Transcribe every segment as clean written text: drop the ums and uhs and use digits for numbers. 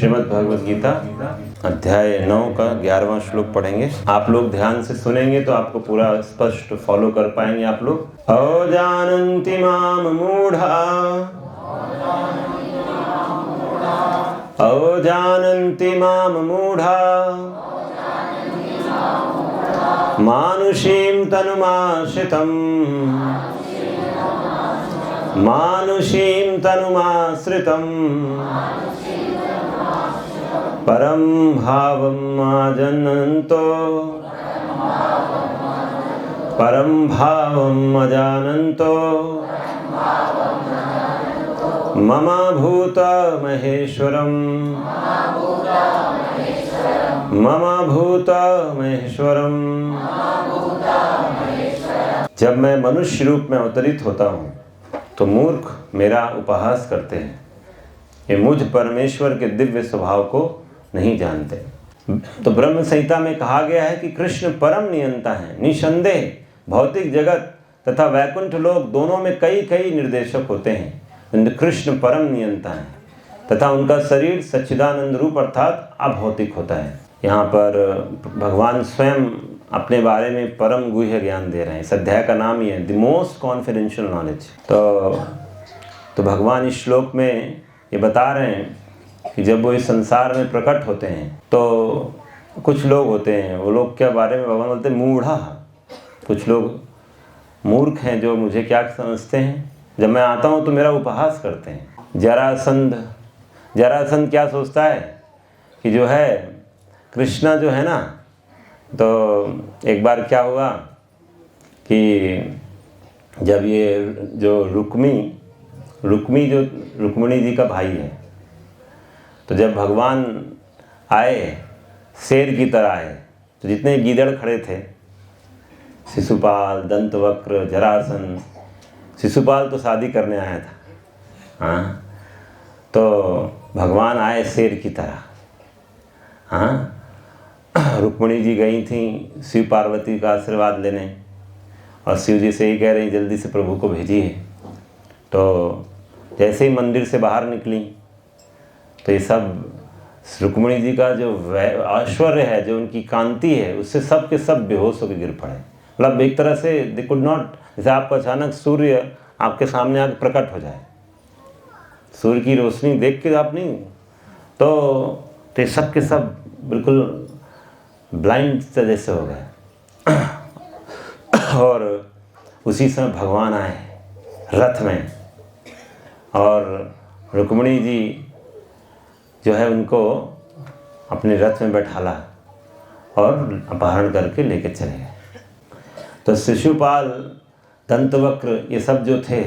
श्रीमद् भगवद गीता अध्याय 9 का 11वां श्लोक पढ़ेंगे। आप लोग ध्यान से सुनेंगे तो आपको पूरा स्पष्ट फॉलो कर पाएंगे आप लोग। अजानन्ति माम मूढ़ा, अजानन्ति माम मूढ़ा, मानुषीं तनुमाश्रितम्, मानुषीं तनुमाश्रितम्, परं भावम् अजानन्तो, परं भावम् अजानन्तो, मम भूत महेश्वरम्, मम भूत महेश्वरम्। जब मैं मनुष्य रूप में अवतरित होता हूँ तो मूर्ख मेरा उपहास करते हैं, ये मुझ परमेश्वर के दिव्य स्वभाव को नहीं जानते। तो ब्रह्म संहिता में कहा गया है कि कृष्ण परम नियंता है। निसंदेह भौतिक जगत तथा वैकुंठ लोक दोनों में कई कई निर्देशक होते हैं, किंतु कृष्ण परम नियंता है तथा उनका शरीर सच्चिदानंद रूप अर्थात अभौतिक होता है। यहाँ पर भगवान स्वयं अपने बारे में परम गुह्य ज्ञान दे रहे हैं। इस अध्याय का नाम ही है द मोस्ट कॉन्फिडेंशियल नॉलेज। तो भगवान इस श्लोक में ये बता रहे हैं कि जब वो इस संसार में प्रकट होते हैं तो कुछ लोग होते हैं, वो लोग क्या बारे में भगवान बोलते हैं मूढ़ा। कुछ लोग मूर्ख हैं जो मुझे क्या समझते हैं, जब मैं आता हूँ तो मेरा उपहास करते हैं। जरासंध क्या सोचता है कि जो है कृष्णा जो है ना, तो एक बार क्या हुआ कि जब ये जो रुक्मी जो रुक्मिणी जी का भाई है, तो जब भगवान आए शेर की तरह आए, तो जितने गीदड़ खड़े थे, शिशुपाल, दंतवक्र, जरासंध, शिशुपाल तो शादी करने आया था, हाँ, तो भगवान आए शेर की तरह, हाँ। रुक्मिणी जी गई थी शिव पार्वती का आशीर्वाद लेने और शिव जी से ही कह रही जल्दी से प्रभु को भेजिए। तो जैसे ही मंदिर से बाहर निकली तो ये सब रुक्मिणी जी का जो ऐश्वर्य है, जो उनकी कांति है, उससे सब के सब बेहोश होकर गिर पड़े। मतलब एक तरह से दे कुड नॉट, जैसे आपको अचानक सूर्य आपके सामने आकर प्रकट हो जाए, सूर्य की रोशनी देख के आप नहीं तो सब के सब बिल्कुल ब्लाइंड जैसे हो गए। और उसी समय भगवान आए रथ में और रुक्मिणी जी जो है उनको अपने रथ में बैठाला और अपहरण करके लेके चले गए। तो शिशुपाल, दंतवक्र, ये सब जो थे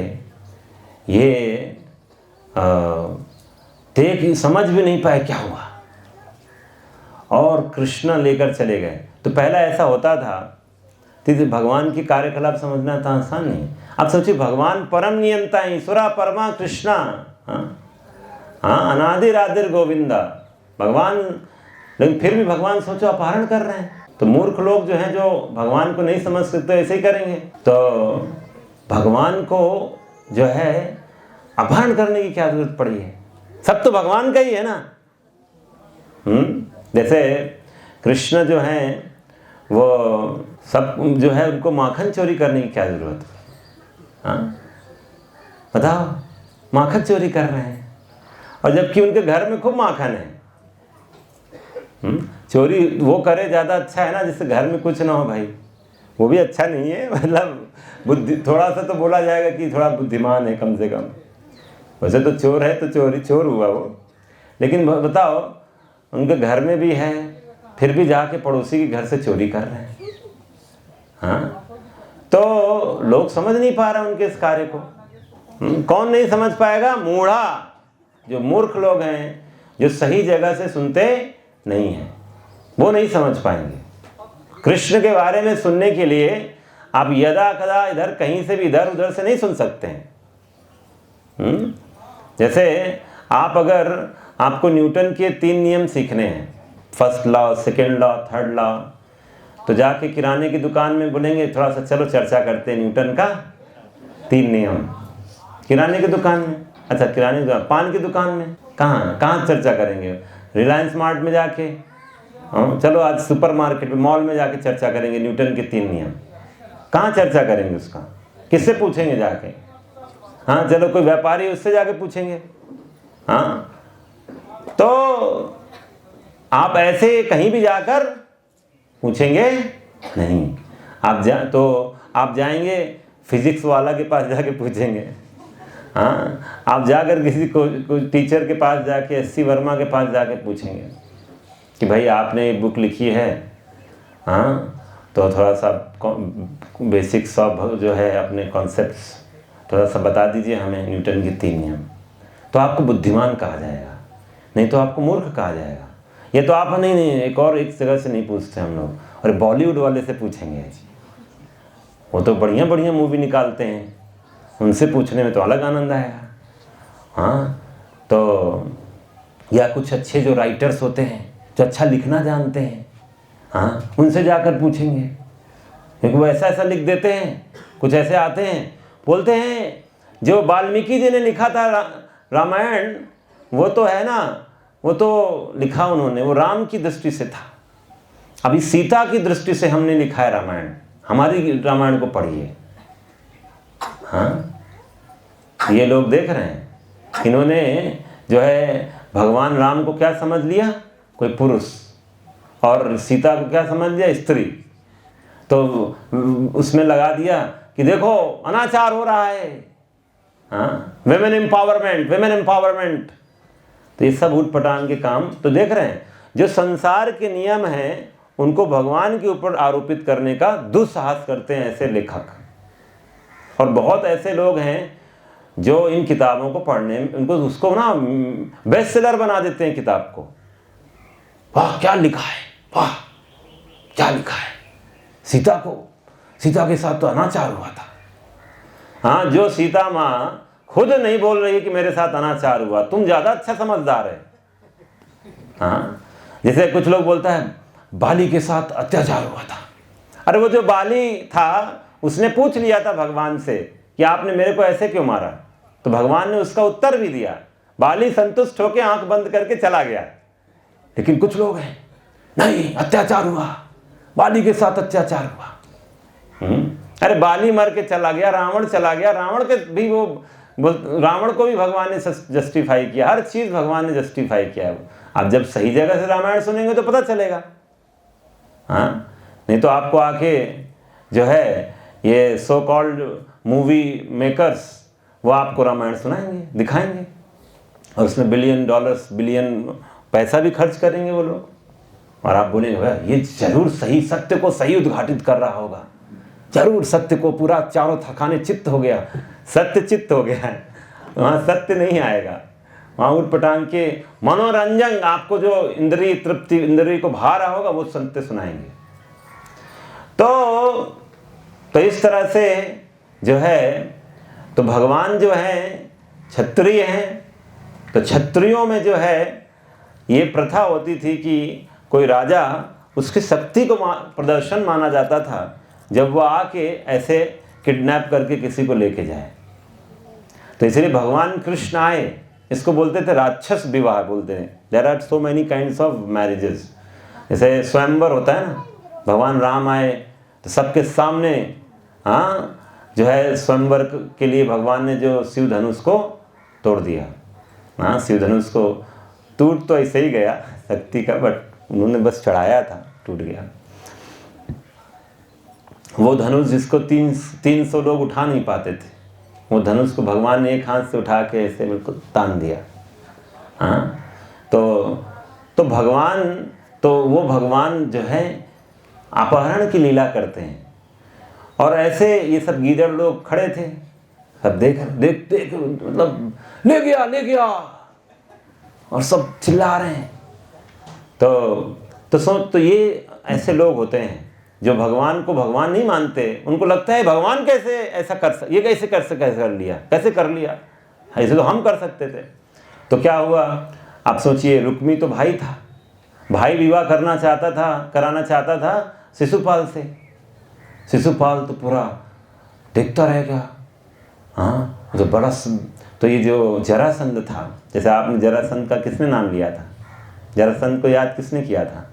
ये देख समझ भी नहीं पाए क्या हुआ और कृष्ण लेकर चले गए। तो पहला ऐसा होता था कि भगवान की कार्यकलाप समझना था आसान नहीं। आप सोचिए, भगवान परम नियंता है, ईश्वरा परमा कृष्णा, हाँ, अनादि राधिर गोविंदा भगवान, लेकिन फिर भी भगवान सोचो अपहरण कर रहे हैं। तो मूर्ख लोग जो हैं, जो भगवान को नहीं समझ सकते, ऐसे ही करेंगे। तो भगवान को जो है अपहरण करने की क्या जरूरत पड़ी है, सब तो भगवान का ही है ना। जैसे कृष्ण जो हैं वो सब जो है उनको माखन चोरी करने की क्या जरूरत है, हाँ बताओ, माखन चोरी कर रहे हैं और जबकि उनके घर में खूब माखन है। चोरी वो करे ज़्यादा अच्छा है ना, जिससे घर में कुछ ना हो भाई, वो भी अच्छा नहीं है। मतलब बुद्धि थोड़ा सा तो बोला जाएगा कि थोड़ा बुद्धिमान है कम से कम। वैसे तो चोर है तो चोर हुआ वो, लेकिन बताओ उनके घर में भी है, फिर भी जाके पड़ोसी के घर से चोरी कर रहे हैं, हाँ। तो लोग समझ नहीं पा रहे उनके इस कार्य को। कौन नहीं समझ पाएगा? मूढ़ा, जो मूर्ख लोग हैं, जो सही जगह से सुनते नहीं हैं, वो नहीं समझ पाएंगे। कृष्ण के बारे में सुनने के लिए आप यदा कदा इधर कहीं से भी इधर उधर से नहीं सुन सकते हैं। जैसे आप अगर आपको न्यूटन के 3 नियम सीखने हैं, first law, second law, third law, तो जाके किराने की दुकान में बोलेंगे थोड़ा सा चलो चर्चा करते हैं न्यूटन का 3 नियम। किराने की दुकान में, अच्छा किराने की दुकान, पान की दुकान में कहाँ चर्चा करेंगे? रिलायंस मार्ट में जाके, हाँ चलो आज सुपरमार्केट में, मॉल में जाके चर्चा करेंगे न्यूटन के 3 नियम। कहाँ चर्चा करेंगे उसका, किससे पूछेंगे जाके? हाँ चलो कोई व्यापारी, उससे जाके पूछेंगे। हाँ तो आप ऐसे कहीं भी जाकर पूछेंगे नहीं। आप जाएंगे फिजिक्स वाला के पास जाके पूछेंगे। हाँ आप जाकर किसी को टीचर के पास जाके, SC वर्मा के पास जाके पूछेंगे कि भाई आपने एक बुक लिखी है, हाँ तो थोड़ा सा बेसिक सब जो है अपने कॉन्सेप्ट्स थोड़ा सा बता दीजिए हमें, न्यूटन के 3 नियम। तो आपको बुद्धिमान कहा जाएगा, नहीं तो आपको मूर्ख कहा जाएगा। ये तो आप नहीं, एक जगह से नहीं पूछते हम लोग, और बॉलीवुड वाले से पूछेंगे जी, वो तो बढ़िया बढ़िया मूवी निकालते हैं, उनसे पूछने में तो अलग आनंद आएगा। हाँ तो या कुछ अच्छे जो राइटर्स होते हैं, जो अच्छा लिखना जानते हैं, हाँ उनसे जाकर पूछेंगे, क्योंकि वो ऐसा ऐसा लिख देते हैं। कुछ ऐसे आते हैं, बोलते हैं जो वाल्मीकि जी ने लिखा था रामायण, वो तो है ना, वो तो लिखा उन्होंने, वो राम की दृष्टि से था, अभी सीता की दृष्टि से हमने लिखा है रामायण, हमारी रामायण को पढ़िए। हाँ ये लोग देख रहे हैं, इन्होंने जो है भगवान राम को क्या समझ लिया, कोई पुरुष, और सीता को क्या समझ लिया, स्त्री। तो उसमें लगा दिया कि देखो अनाचार हो रहा है, हाँ विमेन एम्पावरमेंट, विमेन एम्पावरमेंट। तो ये सब उठपटांग के काम तो देख रहे हैं। जो संसार के नियम हैं उनको भगवान के ऊपर आरोपित करने का दुस्साहस करते हैं ऐसे लेखक, और बहुत ऐसे लोग हैं जो इन किताबों को पढ़ने, उनको उसको ना बेस्ट सेलर बना देते हैं किताब को। वाह क्या लिखा है, वाह क्या लिखा है, सीता के साथ तो अनाचार हुआ था। हाँ जो सीता माँ खुद नहीं बोल रही कि मेरे साथ अनाचार हुआ, तुम ज्यादा अच्छा समझदार है। हाँ जैसे कुछ लोग बोलता है बाली के साथ अत्याचार हुआ था। अरे वो जो बाली था उसने पूछ लिया था भगवान से कि आपने मेरे को ऐसे क्यों मारा, तो भगवान ने उसका उत्तर भी दिया। बाली संतुष्ट होकर आंख बंद करके चला गया। लेकिन कुछ लोग हैं नहीं, अत्याचार हुआ, बाली के साथ अत्याचार हुआ। अरे बाली मर के चला गया, रावण चला गया, रावण के भी रावण को भी भगवान ने जस्टिफाई किया, हर चीज भगवान ने जस्टिफाई किया। आप जब सही जगह से रामायण सुनेंगे तो पता चलेगा। हाँ नहीं तो आपको आके जो है ये सो कॉल्ड मूवी मेकर्स, वो आपको रामायण सुनाएंगे, दिखाएंगे, और उसमें बिलियन पैसा भी खर्च करेंगे वो लोग, और आप बोलेंगे ये जरूर सही, सत्य को सही उद्घाटित कर रहा होगा, जरूर सत्य को पूरा चारों खाने चित्त हो गया, सत्य चित्त हो गया है। वहाँ सत्य नहीं आएगा, वहाँ उठपटांग के मनोरंजन, आपको जो इंद्रिय तृप्ति, इंद्रिय को भा रहा होगा वो सत्य सुनाएंगे। तो इस तरह से जो है, तो भगवान जो है क्षत्रिय हैं, तो क्षत्रियों में जो है ये प्रथा होती थी कि कोई राजा, उसकी शक्ति को प्रदर्शन माना जाता था जब वो आके ऐसे किडनैप करके किसी को लेके जाए। तो इसलिए भगवान कृष्ण आए, इसको बोलते थे राक्षस विवाह बोलते हैं। There are so many kinds of marriages. जैसे स्वयंवर होता है ना, भगवान राम आए तो सबके सामने, हाँ जो है स्वयंवर के लिए भगवान ने जो शिव धनुष को तोड़ दिया। हाँ शिव धनुष को टूट तो ऐसे ही गया शक्ति का, बट उन्होंने बस चढ़ाया था, टूट गया। वो धनुष जिसको 300 लोग उठा नहीं पाते थे, वो धनुष को भगवान ने एक हाथ से उठा के ऐसे बिल्कुल तान दिया। हाँ तो वो भगवान जो है अपहरण की लीला करते हैं। और ऐसे ये सब गीदड़ लोग खड़े थे, सब देख मतलब ले गया और सब चिल्ला रहे हैं। तो ये ऐसे लोग होते हैं जो भगवान को भगवान नहीं मानते। उनको लगता है भगवान कैसे ऐसा कैसे कर लिया, ऐसे तो हम कर सकते थे। तो क्या हुआ, आप सोचिए, रुक्मी तो भाई था, भाई विवाह कराना चाहता था शिशुपाल से। शिशुपाल तो पूरा देखता रह गया। हाँ तो ये जो जरासंध था, जैसे आपने जरासंध का किसने नाम लिया था, जरासंध को याद किसने किया था?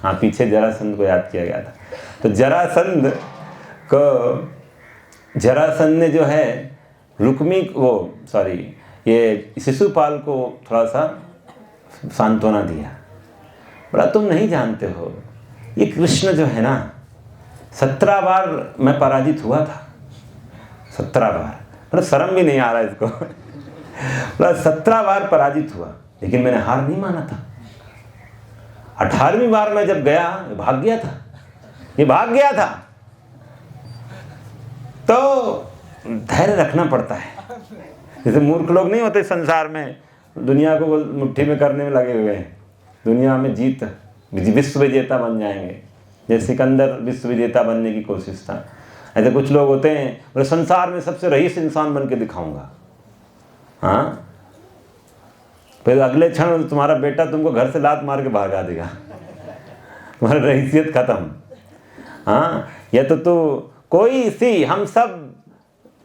हाँ, पीछे जरासंध को याद किया गया था। तो जरासंध ने जो है ये शिशुपाल को थोड़ा सा सांत्वना दिया। बड़ा तुम नहीं जानते हो, ये कृष्ण जो है ना 17 बार मैं पराजित हुआ था, 17 बार, मतलब शर्म भी नहीं आ रहा इसको। मतलब 17 बार पराजित हुआ, लेकिन मैंने हार नहीं माना था। 18वीं बार मैं जब गया, भाग गया था। तो धैर्य रखना पड़ता है। जैसे मूर्ख लोग नहीं होते संसार में, दुनिया को मुट्ठी में करने में लगे हुए हैं, दुनिया में विश्व विजेता बन जाएंगे। जैसे सिकंदर विश्व विजेता बनने की कोशिश था, ऐसे कुछ लोग होते हैं, बोले संसार में सबसे रईस इंसान बन के दिखाऊंगा। हाँ, फिर अगले क्षण तुम्हारा बेटा तुमको घर से लात मार के भगा देगा, तुम्हारी रईसियत खत्म। हाँ, या तो तू हम सब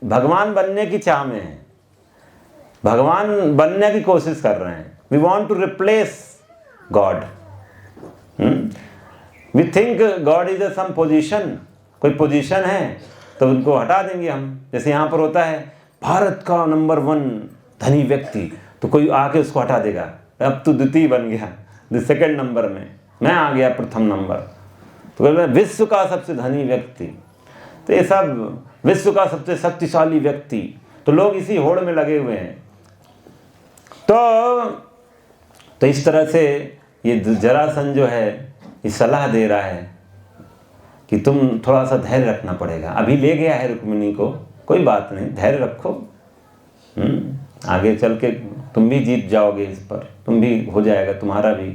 भगवान बनने की चाह में हैं, भगवान बनने की कोशिश कर रहे हैं। We want to replace God. We think God is some position, कोई पोजीशन है तो उनको हटा देंगे हम। जैसे यहाँ पर होता है भारत का नंबर 1 धनी व्यक्ति, तो कोई आके उसको हटा देगा, अब तू द्वितीय बन गया, सेकंड नंबर में, मैं आ गया प्रथम नंबर। तो कहते हैं विश्व का सबसे धनी व्यक्ति, तो ये सब विश्व का सबसे शक्तिशाली व्यक्ति, तो लोग इसी होड़ में लगे हुए हैं। तो इस तरह से ये जरासंध जो है ये सलाह दे रहा है कि तुम थोड़ा सा धैर्य रखना पड़ेगा। अभी ले गया है रुक्मिणी को, कोई बात नहीं, धैर्य रखो, आगे चल के तुम भी जीत जाओगे, इस पर तुम भी हो जाएगा, तुम्हारा भी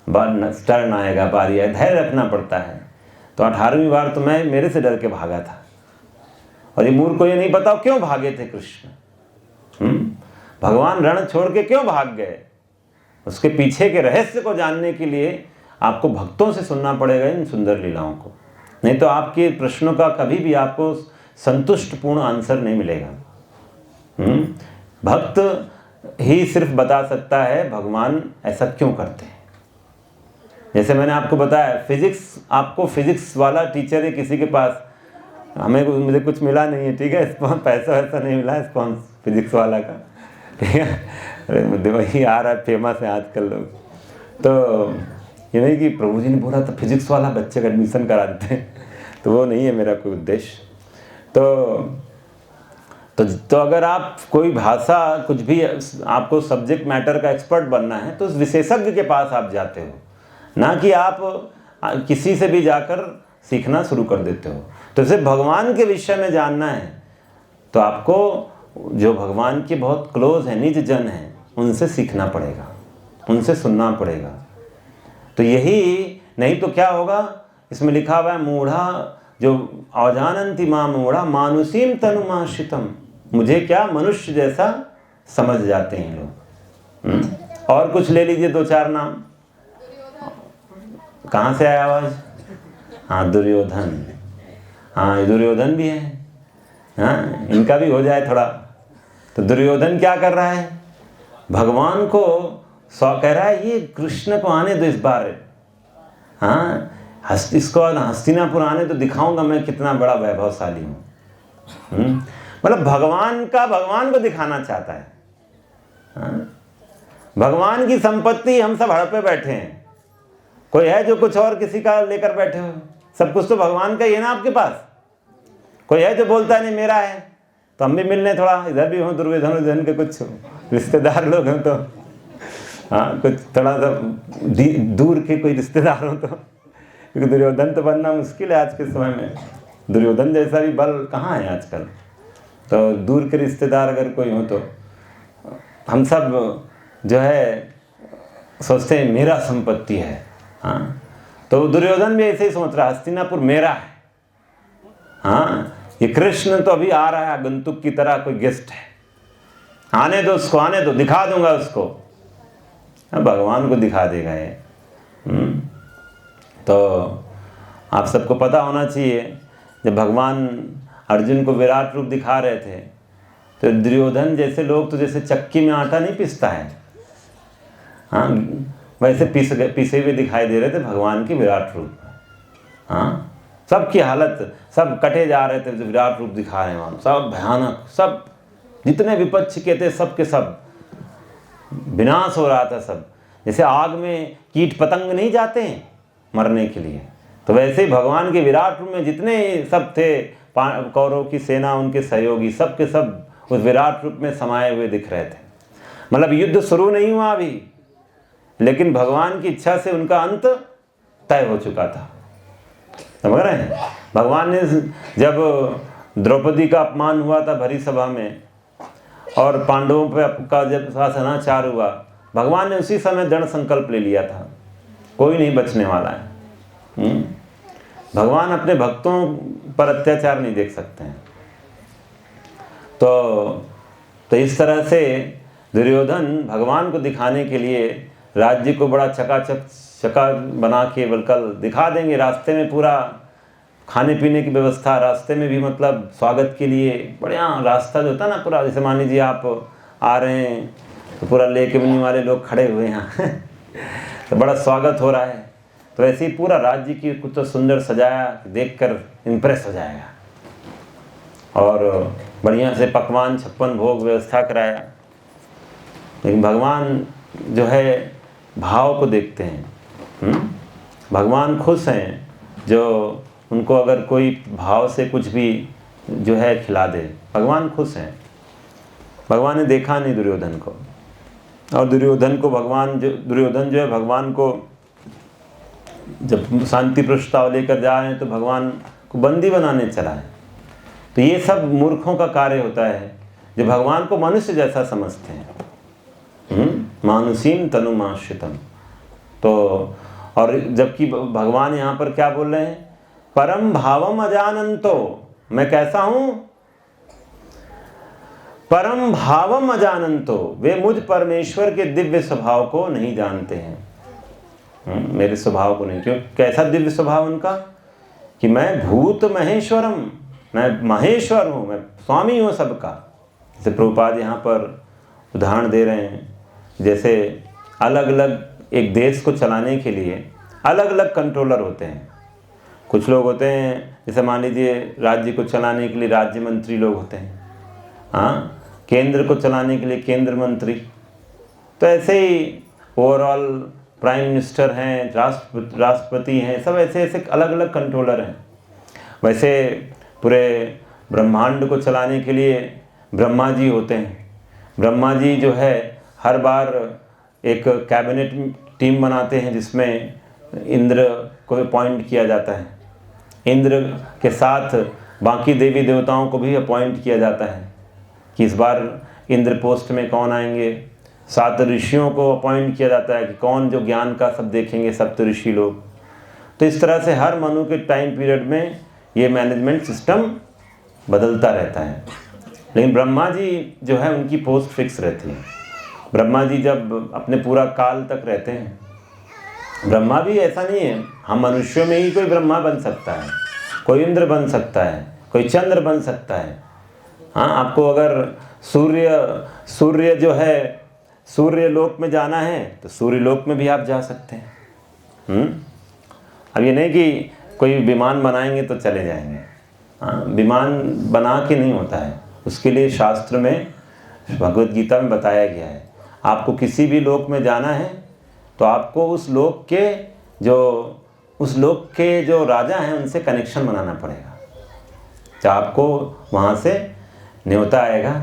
टर्न आएगा, बारी आएगा, धैर्य रखना पड़ता है। तो 18वीं बार तो मैं मेरे से डर के भागा था, और ये मूर्ख को ये नहीं पता क्यों भागे थे कृष्ण। भगवान रण छोड़ के क्यों भाग गए, उसके पीछे के रहस्य को जानने के लिए आपको भक्तों से सुनना पड़ेगा इन सुंदर लीलाओं को, नहीं तो आपके प्रश्नों का कभी भी आपको संतुष्टपूर्ण आंसर नहीं मिलेगा। भक्त ही सिर्फ बता सकता है भगवान ऐसा क्यों करते हैं। जैसे मैंने आपको बताया, आपको फिजिक्स वाला टीचर है किसी के पास, मुझे कुछ मिला नहीं है, ठीक है, पैसा वैसा नहीं मिला है फिजिक्स वाला का, ठीक है, अरे मुझे वही आ रहा है, फेमस है आजकल लोग। तो ये नहीं कि प्रभु जी ने बोला तो फिजिक्स वाला बच्चे का एडमिशन करा देते हैं, तो वो नहीं है मेरा कोई उद्देश्य। तो अगर आप कोई भाषा कुछ भी, आपको सब्जेक्ट मैटर का एक्सपर्ट बनना है तो उस विशेषज्ञ के पास आप जाते हो, ना कि आप किसी से भी जाकर सीखना शुरू कर देते हो। तो जैसे भगवान के विषय में जानना है तो आपको जो भगवान के बहुत क्लोज हैं, निज जन हैं, उनसे सीखना पड़ेगा, उनसे सुनना पड़ेगा। तो यही नहीं तो क्या होगा, इसमें लिखा हुआ है मूढ़ा जो अजानन्ति मां मूढ़ा मानुषीम तनुमाश्रितम, मुझे क्या मनुष्य जैसा समझ जाते हैं लोग। और कुछ ले लीजिए 2-4 नाम। कहाँ से आया आवाज? हाँ, दुर्योधन। हाँ, ये दुर्योधन भी है। हाँ, इनका भी हो जाए थोड़ा। तो दुर्योधन क्या कर रहा है, भगवान को कह रहा है ये कृष्ण को आने दो इस बार, हाँ इसको हस्तिनापुर आने तो दिखाऊंगा मैं कितना बड़ा वैभवशाली हूँ। मतलब भगवान को दिखाना चाहता है। हाँ? भगवान की संपत्ति हम सब हड़पे बैठे हैं, कोई है जो कुछ और किसी का लेकर बैठे हो? सब कुछ तो भगवान का ही है ना आपके पास। कोई है जो बोलता है नहीं मेरा है, तो हम भी मिलने थोड़ा इधर भी हों, दुर्योधन के कुछ रिश्तेदार लोग हैं तो, हाँ कुछ थोड़ा सा दूर के कोई रिश्तेदार हो तो, क्योंकि दुर्योधन तो बनना मुश्किल है आज के समय में। दुर्योधन जैसा भी बल कहाँ है आजकल। तो दूर के रिश्तेदार अगर कोई हो तो हम सब जो है सोचते हैं मेरा संपत्ति है। हाँ, तो दुर्योधन भी ऐसे ही सोच रहा है हस्तिनापुर मेरा है। हाँ, ये कृष्ण तो अभी आ रहा है आगंतुक की तरह, कोई गेस्ट है, आने दो उसको, आने दो, दिखा दूंगा उसको। भगवान को दिखा देगा ये। तो आप सबको पता होना चाहिए, जब भगवान अर्जुन को विराट रूप दिखा रहे थे तो दुर्योधन जैसे लोग तो जैसे चक्की में आटा नहीं पीसता है, हाँ वैसे पीसे हुए दिखाई दे रहे थे भगवान के विराट रूप। हाँ, सबकी हालत, सब कटे जा रहे थे, जो विराट रूप दिखा रहे हैं वहाँ, सब भयानक, सब जितने विपक्ष के थे सब के सब विनाश हो रहा था सब। जैसे आग में कीट पतंग नहीं जाते हैं मरने के लिए, तो वैसे ही भगवान के विराट रूप में जितने सब थे कौरवों की सेना, उनके सहयोगी, सब के सब उस विराट रूप में समाये हुए दिख रहे थे। मतलब युद्ध शुरू नहीं हुआ अभी, लेकिन भगवान की इच्छा से उनका अंत तय हो चुका था। समझ रहे हैं? भगवान ने जब द्रौपदी का अपमान हुआ था भरी सभा में, और पांडवों पे का जब शासनाचार हुआ, भगवान ने उसी समय दृढ़ संकल्प ले लिया था, कोई नहीं बचने वाला है। भगवान अपने भक्तों पर अत्याचार नहीं देख सकते हैं। तो इस तरह से दुर्योधन भगवान को दिखाने के लिए राज्य को बड़ा चका बना के बल्कि दिखा देंगे। रास्ते में पूरा खाने पीने की व्यवस्था, रास्ते में भी मतलब स्वागत के लिए बढ़िया रास्ता जो होता है ना पूरा, जैसे मान लीजिए आप आ रहे हैं तो पूरा लेके मिलने वाले लोग खड़े हुए हैं तो बड़ा स्वागत हो रहा है। तो ऐसे ही पूरा राज्य की कुछ तो सुंदर सजाया, देखकर इम्प्रेस हो जाएगा। और बढ़िया से पकवान 56 भोग व्यवस्था कराया। लेकिन भगवान जो है भाव को देखते हैं। भगवान खुश हैं जो उनको अगर कोई भाव से कुछ भी जो है खिला दे, भगवान खुश हैं। भगवान ने देखा नहीं दुर्योधन को, और दुर्योधन जो है भगवान को जब शांति प्रस्ताव लेकर जा रहे हैं तो भगवान को बंदी बनाने चला है। तो ये सब मूर्खों का कार्य होता है जो भगवान को मनुष्य जैसा समझते हैं। मानुषीम तनुमाश्रितम। तो और जबकि भगवान यहाँ पर क्या बोल रहे हैं, परम भावम अजानंतो, मैं कैसा हूं, परम भावम अजानंतो, वे मुझ परमेश्वर के दिव्य स्वभाव को नहीं जानते हैं। मेरे स्वभाव को नहीं। क्यों? कैसा दिव्य स्वभाव उनका कि मैं भूत महेश्वरम, मैं महेश्वर हूँ, मैं स्वामी हूँ सबका। जैसे प्रभुपाद यहाँ पर उदाहरण दे रहे हैं, जैसे अलग अलग एक देश को चलाने के लिए अलग अलग कंट्रोलर होते हैं। कुछ लोग होते हैं, जैसे मान लीजिए राज्य को चलाने के लिए राज्य मंत्री लोग होते हैं, हाँ, केंद्र को चलाने के लिए केंद्र मंत्री। तो ऐसे ही ओवरऑल प्राइम मिनिस्टर हैं, राष्ट्रपति हैं, सब ऐसे ऐसे अलग अलग कंट्रोलर हैं। वैसे पूरे ब्रह्मांड को चलाने के लिए ब्रह्मा जी होते हैं। ब्रह्मा जी जो है हर बार एक कैबिनेट टीम बनाते हैं जिसमें इंद्र को अपॉइंट किया जाता है। इंद्र के साथ बाकी देवी देवताओं को भी अपॉइंट किया जाता है कि इस बार इंद्र पोस्ट में कौन आएंगे। 7 ऋषियों को अपॉइंट किया जाता है कि कौन जो ज्ञान का सब देखेंगे, सप्त ऋषि लोग। तो इस तरह से हर मनु के टाइम पीरियड में ये मैनेजमेंट सिस्टम बदलता रहता है। लेकिन ब्रह्मा जी जो है उनकी पोस्ट फिक्स रहती है। ब्रह्मा जी जब अपने पूरा काल तक रहते हैं, ब्रह्मा भी ऐसा नहीं है हम मनुष्यों में ही कोई ब्रह्मा बन सकता है, कोई इंद्र बन सकता है, कोई चंद्र बन सकता है। हाँ, आपको अगर सूर्य जो है सूर्य लोक में जाना है तो सूर्य लोक में भी आप जा सकते हैं। अब ये नहीं कि कोई विमान बनाएंगे तो चले जाएंगे। हाँ, विमान बना के नहीं होता है, उसके लिए शास्त्र में भगवद गीता में बताया गया है। आपको किसी भी लोक में जाना है तो आपको उस लोक के जो राजा हैं उनसे कनेक्शन बनाना पड़ेगा। तो आपको वहाँ से न्योता आएगा,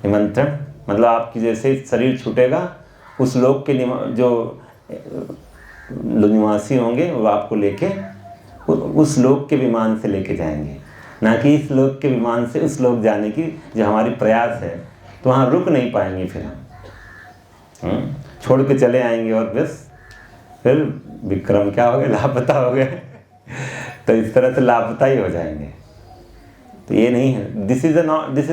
निमंत्रण, मतलब आपकी जैसे शरीर छूटेगा उस लोक के जो निवासी होंगे वो आपको लेके उस लोक के विमान से लेके जाएंगे, ना कि इस लोक के विमान से उस लोक जाने की जो हमारी प्रयास है। तो वहाँ रुक नहीं पाएंगे, फिर हम छोड़ के चले आएंगे और बस फिर विक्रम क्या हो गए, लापता हो गए तो इस तरह से लापता ही हो जाएंगे। तो ये नहीं है, this is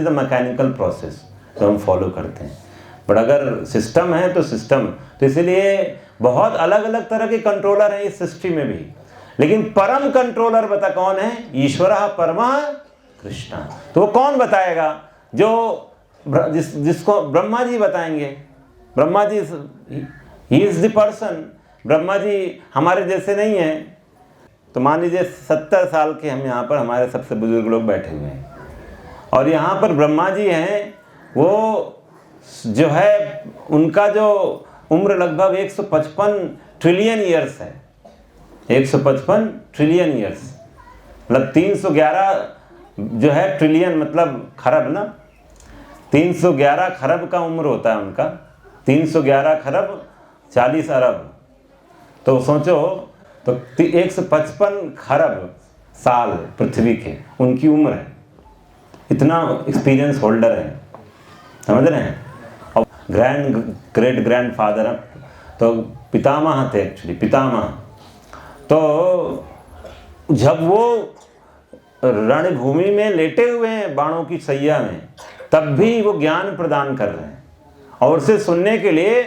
a mechanical process जो हम फॉलो करते हैं। बट अगर सिस्टम है तो सिस्टम, तो इसीलिए बहुत अलग अलग तरह के कंट्रोलर हैं इस सृष्टि में भी। लेकिन परम कंट्रोलर बता कौन है? ईश्वरः परमः कृष्ण। तो वो कौन बताएगा? जिसको ब्रह्मा जी बताएंगे। ब्रह्मा जी ही is the person Brahma ji हमारे जैसे नहीं हैं। तो मान लीजिए 70 साल के हम यहाँ पर, हमारे सबसे बुजुर्ग लोग बैठे हुए हैं, और यहाँ पर ब्रह्मा जी हैं, वो जो है उनका जो उम्र लगभग 155 ट्रिलियन ईयर्स है। 155 ट्रिलियन ईयर्स मतलब 311 जो है ट्रिलियन मतलब खरब ना, 311 खरब का उम्र होता है उनका। 311 खरब 40 अरब, तो सोचो, तो 155 खरब साल पृथ्वी के उनकी उम्र है। इतना एक्सपीरियंस होल्डर है, समझ रहे हैं। और ग्रेट ग्रैंड फादर, तो पितामह थे एक्चुअली, पितामह। तो जब वो रणभूमि में लेटे हुए हैं बाणों की सैया में, तब भी वो ज्ञान प्रदान कर रहे हैं। और उसे सुनने के लिए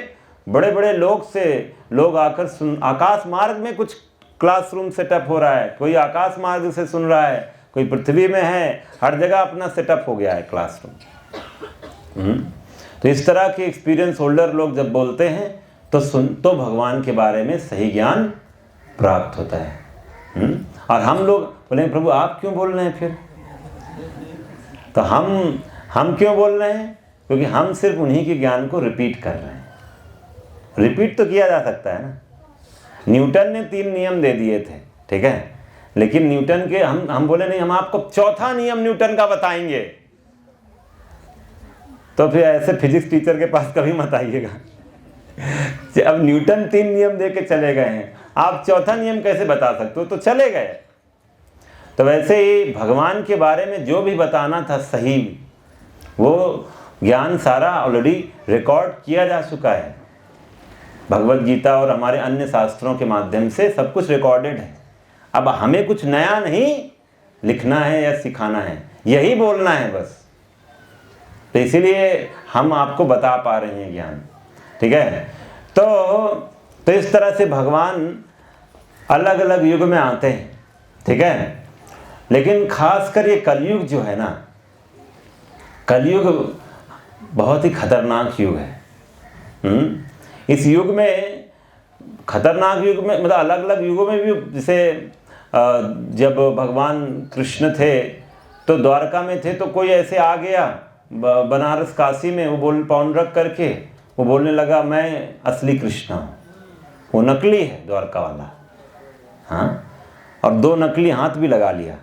बड़े बड़े लोग आकर आकाश मार्ग में कुछ क्लासरूम सेटअप हो रहा है, कोई आकाश मार्ग से सुन रहा है, कोई पृथ्वी में है, हर जगह अपना सेटअप हो गया है क्लासरूम। तो इस तरह के एक्सपीरियंस होल्डर लोग जब बोलते हैं तो भगवान के बारे में सही ज्ञान प्राप्त होता है। और हम लोग बोलेंगे प्रभु आप क्यों बोल रहे हैं फिर? तो हम क्यों बोल रहे हैं? क्योंकि हम सिर्फ उन्हीं के ज्ञान को रिपीट कर रहे हैं। रिपीट तो किया जा सकता है ना। न्यूटन ने 3 नियम दे दिए थे, ठीक है, लेकिन न्यूटन के हम बोले नहीं, हम आपको चौथा नियम न्यूटन का बताएंगे। तो फिर ऐसे फिजिक्स टीचर के पास कभी मत आइएगा। अब न्यूटन 3 नियम दे के चले गए हैं, आप चौथा नियम कैसे बता सकते हो? तो चले गए। तो वैसे ही भगवान के बारे में जो भी बताना था सही, वो ज्ञान सारा ऑलरेडी रिकॉर्ड किया जा चुका है। भगवत गीता और हमारे अन्य शास्त्रों के माध्यम से सब कुछ रिकॉर्डेड है। अब हमें कुछ नया नहीं लिखना है या सिखाना है, यही बोलना है बस। तो इसीलिए हम आपको बता पा रहे हैं ज्ञान, ठीक है। तो इस तरह से भगवान अलग अलग युग में आते हैं, ठीक है। लेकिन खासकर ये कलयुग जो है ना, कलयुग बहुत ही खतरनाक युग है। इस युग में, खतरनाक युग में, मतलब अलग अलग युगों में भी, जैसे जब भगवान कृष्ण थे तो द्वारका में थे, तो कोई ऐसे आ गया बनारस काशी में, वो पौन रख करके वो बोलने लगा मैं असली कृष्ण हूँ। वो नकली है द्वारका वाला, हाँ, और 2 नकली हाथ भी लगा लिया,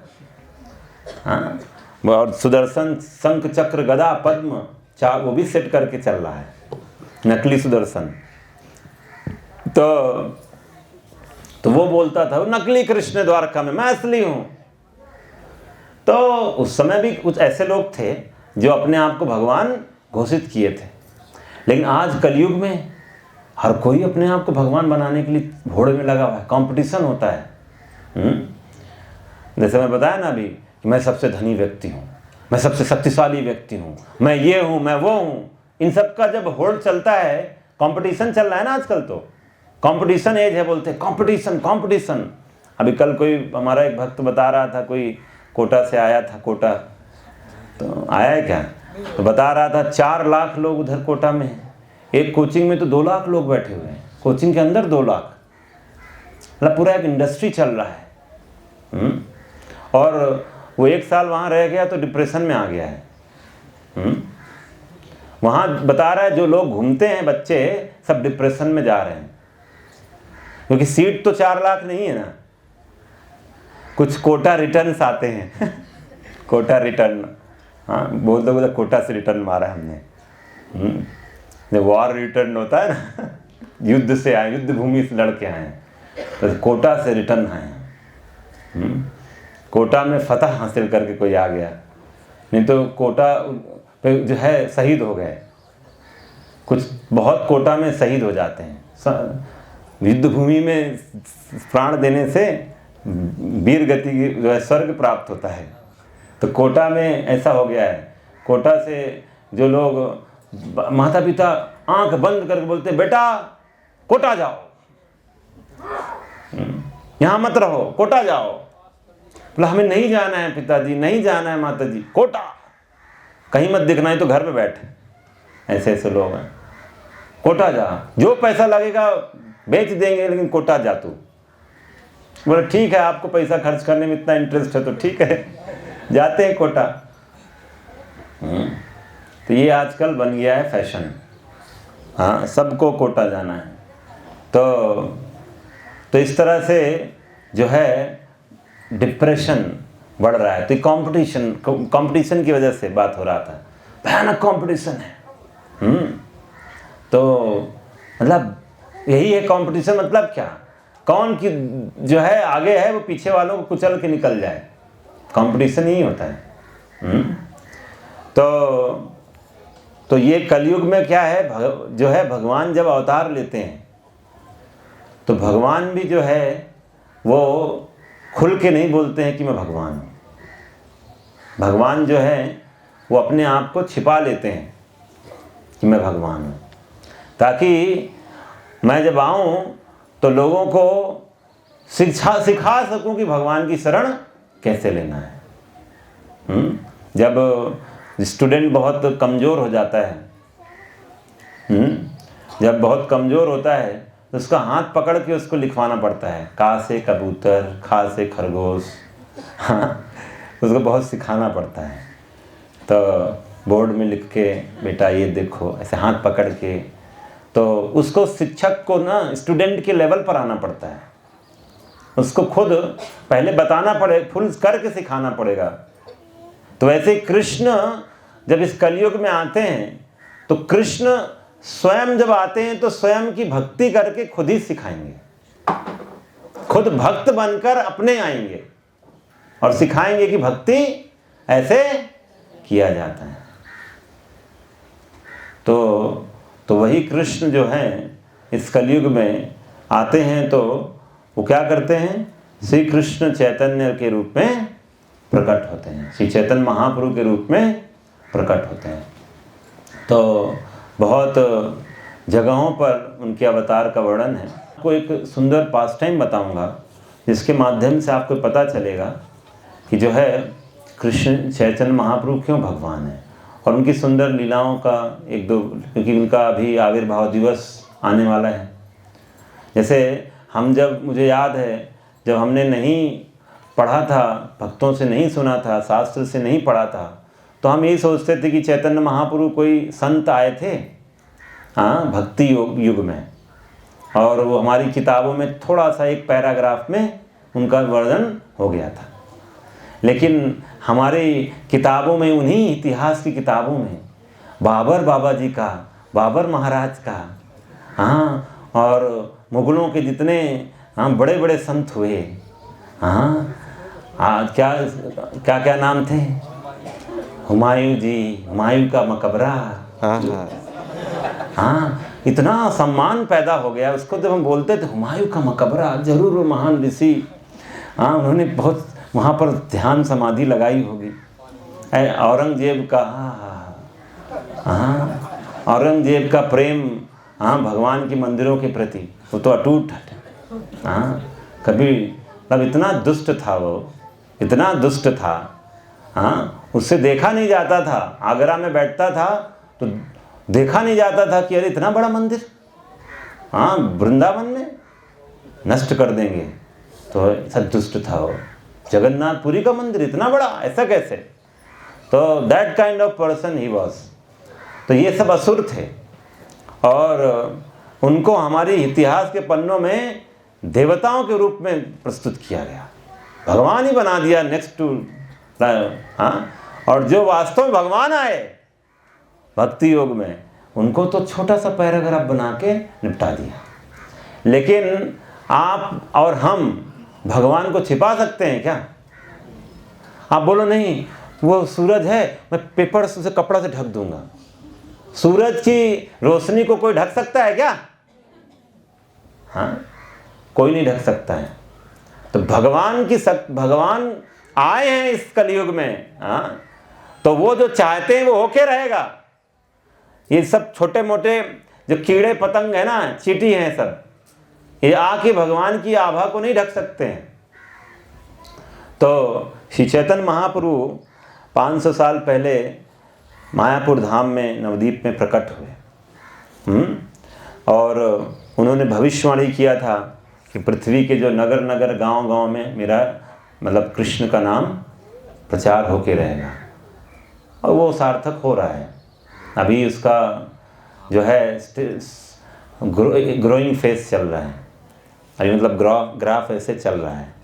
हाँ, और सुदर्शन शंख चक्र गदा पद्म वो भी सेट करके चल रहा है, नकली सुदर्शन। तो वो बोलता था वो नकली कृष्ण द्वारका में, मैं असली हूं। तो उस समय भी कुछ ऐसे लोग थे जो अपने आप को भगवान घोषित किए थे। लेकिन आज कलयुग में हर कोई अपने आप को भगवान बनाने के लिए घोड़े में लगा हुआ है, कंपटीशन होता है। जैसे मैं बताया ना अभी कि मैं सबसे धनी व्यक्ति हूँ, मैं सबसे शक्तिशाली व्यक्ति हूँ, मैं ये हूँ, मैं वो हूँ। इन सब का जब होड़ चलता है, कंपटीशन चल रहा है ना आजकल, तो कंपटीशन एज है, बोलते हैं कंपटीशन कंपटीशन। अभी कल कोई हमारा एक भक्त बता रहा था, कोई कोटा से आया था, कोटा तो आया है क्या, तो बता रहा था 4 लाख लोग उधर कोटा में हैं। एक कोचिंग में तो 2 लाख लोग बैठे हुए हैं, कोचिंग के अंदर 2 लाख, मतलब पूरा एक इंडस्ट्री चल रहा है। और वो 1 साल वहाँ रह गया तो डिप्रेशन में आ गया है। वहाँ बता रहा है जो लोग घूमते हैं बच्चे सब डिप्रेशन में जा रहे हैं, क्योंकि सीट तो 4 लाख नहीं है ना, कुछ कोटा रिटर्न्स आते हैं। कोटा रिटर्न, हाँ, बोल दो कोटा से रिटर्न मारा है हमने। जब वॉर रिटर्न होता है ना, युद्ध से आए, युद्ध भूमि से लड़के आए, तो कोटा से रिटर्न आए। कोटा में फतह हासिल करके कोई आ गया, नहीं तो कोटा पे जो है शहीद हो गए। कुछ बहुत कोटा में शहीद हो जाते हैं, युद्ध भूमि में प्राण देने से वीर गति जो है स्वर्ग प्राप्त होता है। तो कोटा में ऐसा हो गया है। कोटा से जो लोग माता पिता आंख बंद करके बोलते हैं बेटा कोटा जाओ, यहाँ मत रहो, कोटा जाओ। बोला हमें नहीं जाना है पिताजी, नहीं जाना है माता जी, कोटा कहीं मत दिखना है तो घर पे बैठे। ऐसे ऐसे लोग हैं, कोटा जा, जो पैसा लगेगा बेच देंगे लेकिन कोटा जा तू। बोले ठीक है, आपको पैसा खर्च करने में इतना इंटरेस्ट है तो ठीक है, जाते हैं कोटा। तो ये आजकल बन गया है फैशन। हाँ, सबको कोटा जाना है। तो इस तरह से जो है डिप्रेशन बढ़ रहा है। तो कंपटीशन की वजह से बात हो रहा था, भयानक कंपटीशन है। तो मतलब यही है कंपटीशन, मतलब क्या, कौन की जो है आगे है वो पीछे वालों को कुचल के निकल जाए, कंपटीशन ही होता है। तो ये कलयुग में क्या है, जो है भगवान जब अवतार लेते हैं तो भगवान भी जो है वो खुल के नहीं बोलते हैं कि मैं भगवान हूँ। भगवान जो है वो अपने आप को छिपा लेते हैं कि मैं भगवान हूँ, ताकि मैं जब आऊँ तो लोगों को सिखा सकूं कि भगवान की शरण कैसे लेना है। जब स्टूडेंट बहुत कमज़ोर हो जाता है, जब बहुत कमज़ोर होता है तो उसका हाथ पकड़ के उसको लिखवाना पड़ता है, का से कबूतर, खा से खरगोश। हाँ, उसको बहुत सिखाना पड़ता है। तो बोर्ड में लिख के बेटा ये देखो, ऐसे हाथ पकड़ के, तो उसको शिक्षक को ना स्टूडेंट के लेवल पर आना पड़ता है। उसको खुद पहले बताना पड़े, फुल करके सिखाना पड़ेगा। तो वैसे कृष्ण जब इस कलयुग में आते हैं तो कृष्ण स्वयं जब आते हैं तो स्वयं की भक्ति करके खुद ही सिखाएंगे, खुद भक्त बनकर अपने आएंगे और सिखाएंगे कि भक्ति ऐसे किया जाता है। तो वही कृष्ण जो हैं इस कलयुग में आते हैं तो वो क्या करते हैं, श्री कृष्ण चैतन्य के रूप में प्रकट होते हैं, श्री चैतन्य महाप्रभु के रूप में प्रकट होते हैं। तो बहुत जगहों पर उनके अवतार का वर्णन है। आपको एक सुंदर पास टाइम बताऊंगा जिसके माध्यम से आपको पता चलेगा कि जो है कृष्ण चैतन्य महाप्रभु क्यों भगवान है, और उनकी सुंदर लीलाओं का एक दो, क्योंकि उनका अभी आविर्भाव दिवस आने वाला है। जैसे मुझे याद है जब हमने नहीं पढ़ा था, भक्तों से नहीं सुना था, शास्त्र से नहीं पढ़ा था, तो हम यही सोचते थे कि चैतन्य महाप्रभु कोई संत आए थे भक्ति युग में, और वो हमारी किताबों में थोड़ा सा एक पैराग्राफ में उनका वर्णन हो गया था। लेकिन हमारी किताबों में, उन्हीं इतिहास की किताबों में बाबर बाबा जी का, बाबर महाराज का, और मुगलों के जितने बड़े बड़े संत हुए, क्या नाम थे, हुमायूं जी, हुमायूं का मकबरा, इतना सम्मान पैदा हो गया उसको। जब हम बोलते थे हुमायूं का मकबरा, जरूर वो महान ऋषि, उन्होंने बहुत वहाँ पर ध्यान समाधि लगाई होगी। औरंगजेब का, औरंगजेब का प्रेम भगवान के मंदिरों के प्रति वो तो अटूट है। कभी मतलब इतना दुष्ट था वो, इतना दुष्ट था, उससे देखा नहीं जाता था। आगरा में बैठता था तो देखा नहीं जाता था कि अरे इतना बड़ा मंदिर वृंदावन में नष्ट कर देंगे, तो ऐसा दुष्ट था वो। जगन्नाथपुरी का मंदिर इतना बड़ा, ऐसा कैसे? तो that kind of person he was. तो ये सब असुर थे और उनको हमारे इतिहास के पन्नों में देवताओं के रूप में प्रस्तुत किया गया, भगवान ही बना दिया नेक्स्ट टू। और जो वास्तव में भगवान आए भक्ति योग में, उनको तो छोटा सा पैराग्राफ बना के निपटा दिया। लेकिन आप और हम भगवान को छिपा सकते हैं क्या? आप बोलो नहीं, वो सूरज है, मैं पेपर से कपड़ा से ढक दूंगा। सूरज की रोशनी को कोई ढक सकता है क्या? कोई नहीं ढक सकता है। तो भगवान आए हैं इस कलयुग में, तो वो जो चाहते हैं वो होके रहेगा। ये सब छोटे मोटे जो कीड़े पतंग है ना, चींटी हैं सब, ये आके भगवान की आभा को नहीं ढक सकते हैं। तो श्री चैतन्य महाप्रभु 500 साल पहले मायापुर धाम में, नवद्वीप में प्रकट हुए। और उन्होंने भविष्यवाणी किया था कि पृथ्वी के जो नगर नगर गांव गांव में मेरा मतलब कृष्ण का नाम प्रचार होके रहेगा, और वो सार्थक हो रहा है। अभी उसका जो है ग्रोइंग फेस चल रहा है, अभी मतलब ग्राफ ऐसे चल रहा है,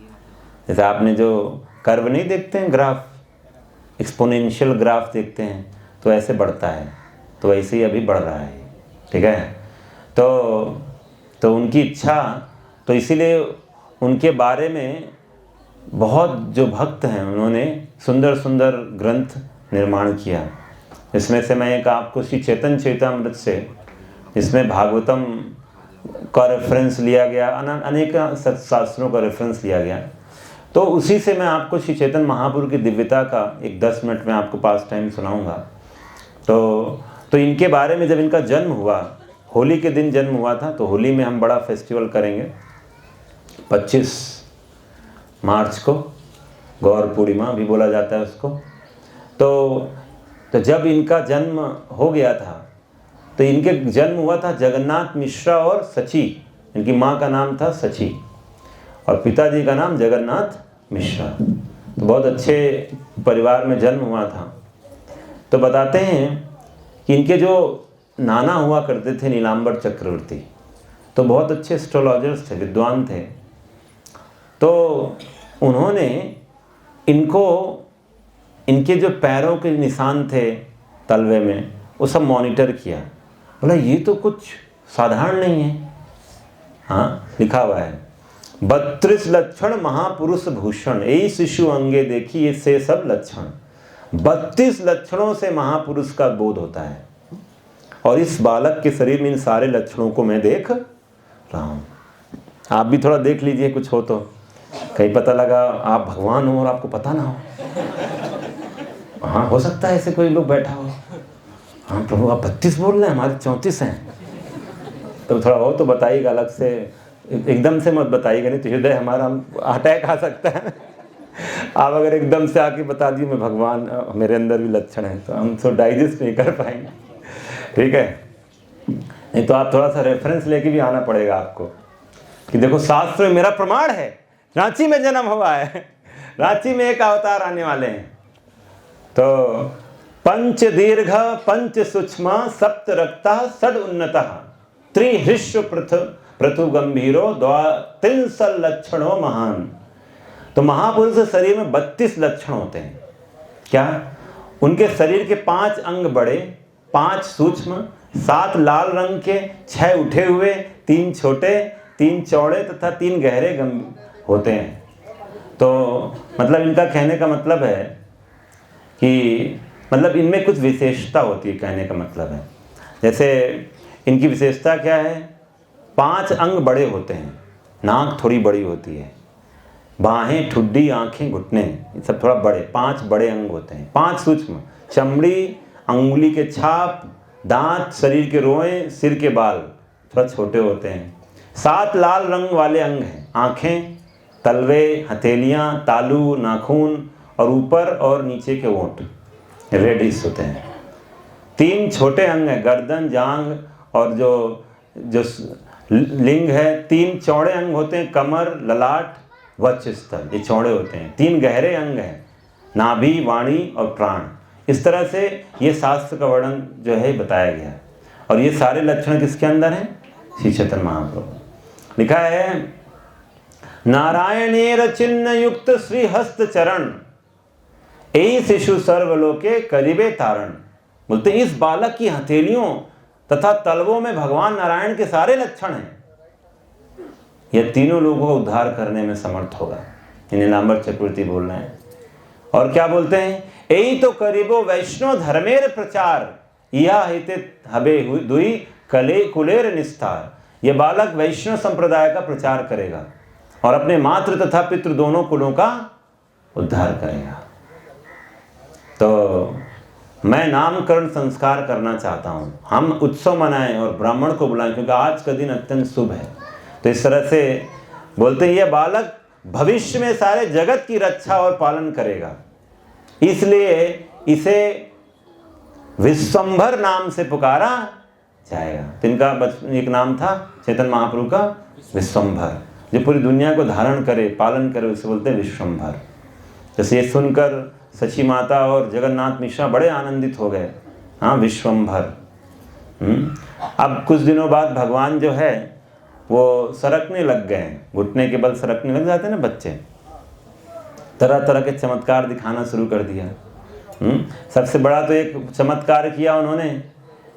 जैसे आपने जो कर्व नहीं देखते हैं, ग्राफ एक्सपोनेंशियल ग्राफ देखते हैं, तो ऐसे बढ़ता है, तो वैसे ही अभी बढ़ रहा है। ठीक है, तो उनकी इच्छा, तो इसीलिए उनके बारे में बहुत जो भक्त हैं उन्होंने सुंदर सुंदर ग्रंथ निर्माण किया। इसमें से मैं एक आपको श्री चैतन्य चरितामृत से, इसमें भागवतम का रेफरेंस लिया गया, अनेक शास्त्रों का रेफरेंस लिया गया, तो उसी से मैं आपको श्री चैतन्य महाप्रभु की दिव्यता का एक 10 मिनट में आपको पास टाइम सुनाऊंगा। तो इनके बारे में, जब इनका जन्म हुआ, होली के दिन जन्म हुआ था, तो होली में हम बड़ा फेस्टिवल करेंगे 25 मार्च को, गौर पूर्णिमा भी बोला जाता है उसको। तो जब इनका जन्म हो गया था, तो इनके जन्म हुआ था जगन्नाथ मिश्रा और सची। इनकी माँ का नाम था सची और पिताजी का नाम जगन्नाथ मिश्रा। तो बहुत अच्छे परिवार में जन्म हुआ था। तो बताते हैं कि इनके जो नाना हुआ करते थे नीलांबर चक्रवर्ती, तो बहुत अच्छे एस्ट्रोलॉजर्स थे, विद्वान थे। तो उन्होंने इनको, इनके जो पैरों के निशान थे तलवे में, वो सब मॉनिटर किया। बोला ये तो कुछ साधारण नहीं है। हाँ, लिखा हुआ है 32 लक्षण महापुरुष भूषण, यही शिशु अंगे देखिए से सब लक्षण। 32 लक्षणों से महापुरुष का बोध होता है, और इस बालक के शरीर में इन सारे लक्षणों को मैं देख रहा हूँ। आप भी थोड़ा देख लीजिए, कुछ हो तो, कहीं पता लगा आप भगवान हो और आपको पता ना हो। हाँ, हो सकता है ऐसे कोई लोग बैठा हो, हाँ प्रभु आप 32 बोल रहे हैं, हमारे 34 हैं। तो थोड़ा हो तो बताइएगा अलग से, एकदम से मत बताइएगा, नहीं तो हृदय हमारा अटैक आ सकता है। आप अगर एकदम से आके बता दिए मैं भगवान, मेरे अंदर भी लक्षण है, तो हम तो डाइजेस्ट नहीं कर पाएंगे। ठीक है, नहीं तो आप थोड़ा सा रेफरेंस लेके भी आना पड़ेगा आपको कि देखो शास्त्र में मेरा प्रमाण है, रांची में जन्म हुआ है, रांची में एक अवतार आने वाले हैं। तो पंच दीर्घ पंच सूक्ष्म सप्त रक्ता षड उन्नतः त्रिहृष्व पृथु गंभीरो 3 लक्षणों महान। तो महापुरुष शरीर में 32 लक्षण होते हैं। क्या? उनके शरीर के 5 अंग बड़े, 5 सूक्ष्म, 7 लाल रंग के, 6 उठे हुए, 3 छोटे, 3 चौड़े तथा 3 गहरे होते हैं। तो मतलब इनका कहने का मतलब है कि मतलब इनमें कुछ विशेषता होती है, कहने का मतलब है। जैसे इनकी विशेषता क्या है? 5 अंग बड़े होते हैं, नाक थोड़ी बड़ी होती है, बाहें, ठुड्डी, आंखें, घुटने, ये सब थोड़ा बड़े, 5 बड़े अंग होते हैं। 5 सूक्ष्म, चमड़ी, अंगुली के छाप, दांत, शरीर के रोएं, सिर के बाल थोड़ा छोटे होते हैं। 7 लाल रंग वाले अंग हैं, आंखें, तलवे, हथेलियां, तालू, नाखून और ऊपर और नीचे के होंठ रेडिश होते हैं। 3 छोटे अंग हैं, गर्दन, जांघ और जो लिंग है। 3 चौड़े अंग होते हैं, कमर, ललाट, वक्षस्थल, ये चौड़े होते हैं। 3 गहरे अंग हैं, नाभि, वाणी और प्राण। इस तरह से ये शास्त्र का वर्णन जो है बताया गया। और ये सारे लक्षण किसके अंदर हैं? श्री चैतन्य महाप्रभु। लिखा है नारायणेर चिन्ह युक्त श्री हस्त चरण, यही शिशु सर्वलोके करीबे तारण। बोलते इस बालक की हथेलियों तथा तलवों में भगवान नारायण के सारे लक्षण हैं। यह तीनों लोगों को उद्धार करने में समर्थ होगा। इन्हें नीलांबर चक्रवर्ती बोल रहे हैं। और क्या बोलते हैं? यही तो करीबो वैष्णव धर्मेर प्रचार, यह हिते हबे दुई कले कुलेर निस्तार। यह बालक वैष्णव संप्रदाय का प्रचार करेगा और अपने मातृ तथा पितृ दोनों कुलों का उद्धार करेगा। तो मैं नामकरण संस्कार करना चाहता हूँ, हम उत्सव मनाएं और ब्राह्मण को बुलाएं, क्योंकि आज का दिन अत्यंत शुभ है। तो इस तरह से बोलते हैं यह बालक भविष्य में सारे जगत की रक्षा और पालन करेगा, इसलिए इसे विश्वंभर नाम से पुकारा जाएगा। तो इनका एक नाम था चैतन्य महाप्रभु का विश्वम्भर, जो पूरी दुनिया को धारण करे, पालन करे, उसे बोलते हैं विश्वम्भर। जैसे ये सुनकर सची माता और जगन्नाथ मिश्रा बड़े आनंदित हो गए। हाँ, विश्वम्भर। अब कुछ दिनों बाद भगवान जो है वो सरकने लग गए, घुटने के बल सरकने लग जाते हैं ना बच्चे, तरह तरह के चमत्कार दिखाना शुरू कर दिया। सबसे बड़ा तो एक चमत्कार किया उन्होंने